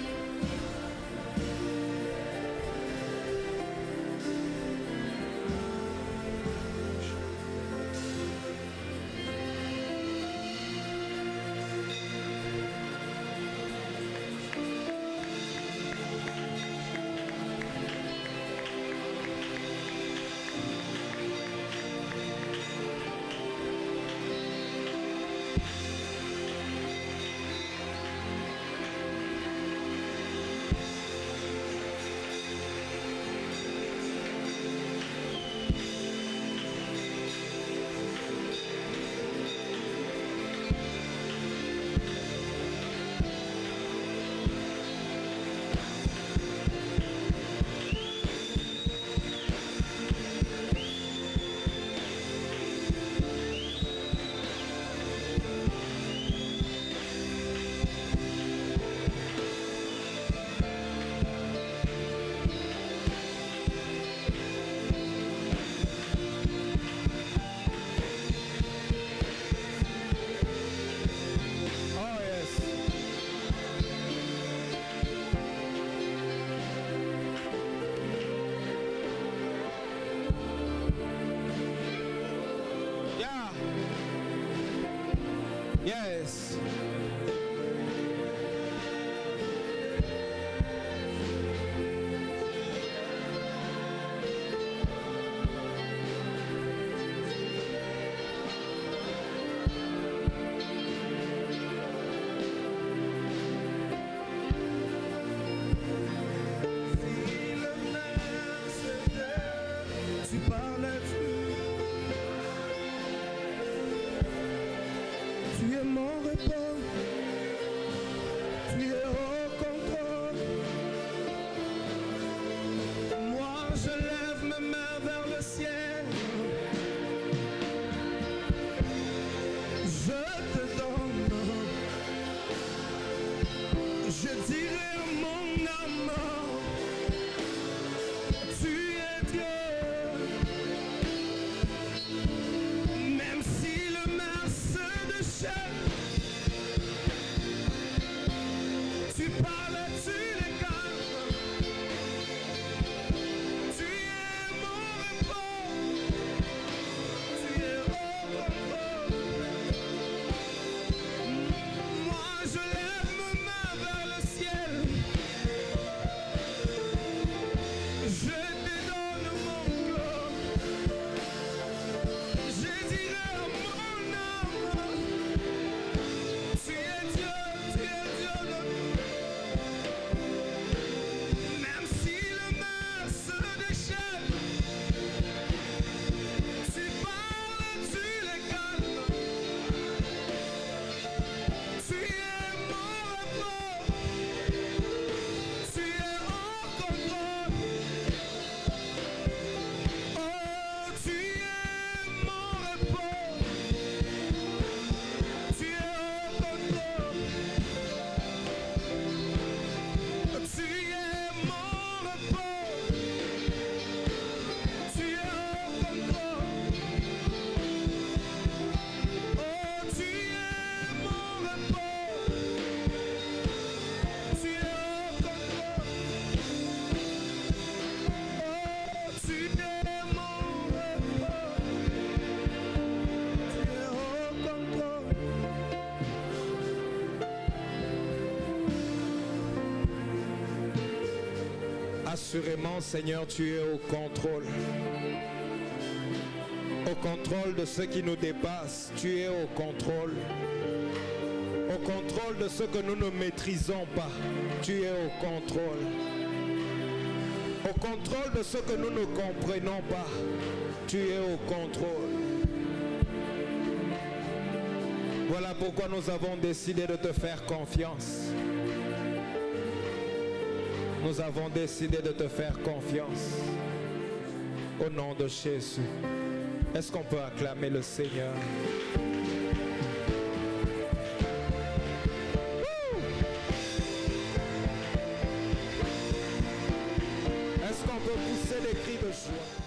Yes. Tu parlais, tu es mon repos, tu es au contrôle. Moi je lève mes mains vers le ciel, je te donne Assurément, Seigneur, tu es au contrôle. Au contrôle de ce qui nous dépasse, tu es au contrôle. Au contrôle de ce que nous ne maîtrisons pas, tu es au contrôle. Au contrôle de ce que nous ne comprenons pas, tu es au contrôle. Voilà pourquoi nous avons décidé de te faire confiance. Nous avons décidé de te faire confiance. Au nom de Jésus. Est-ce qu'on peut acclamer le Seigneur? Est-ce qu'on peut pousser des cris de joie?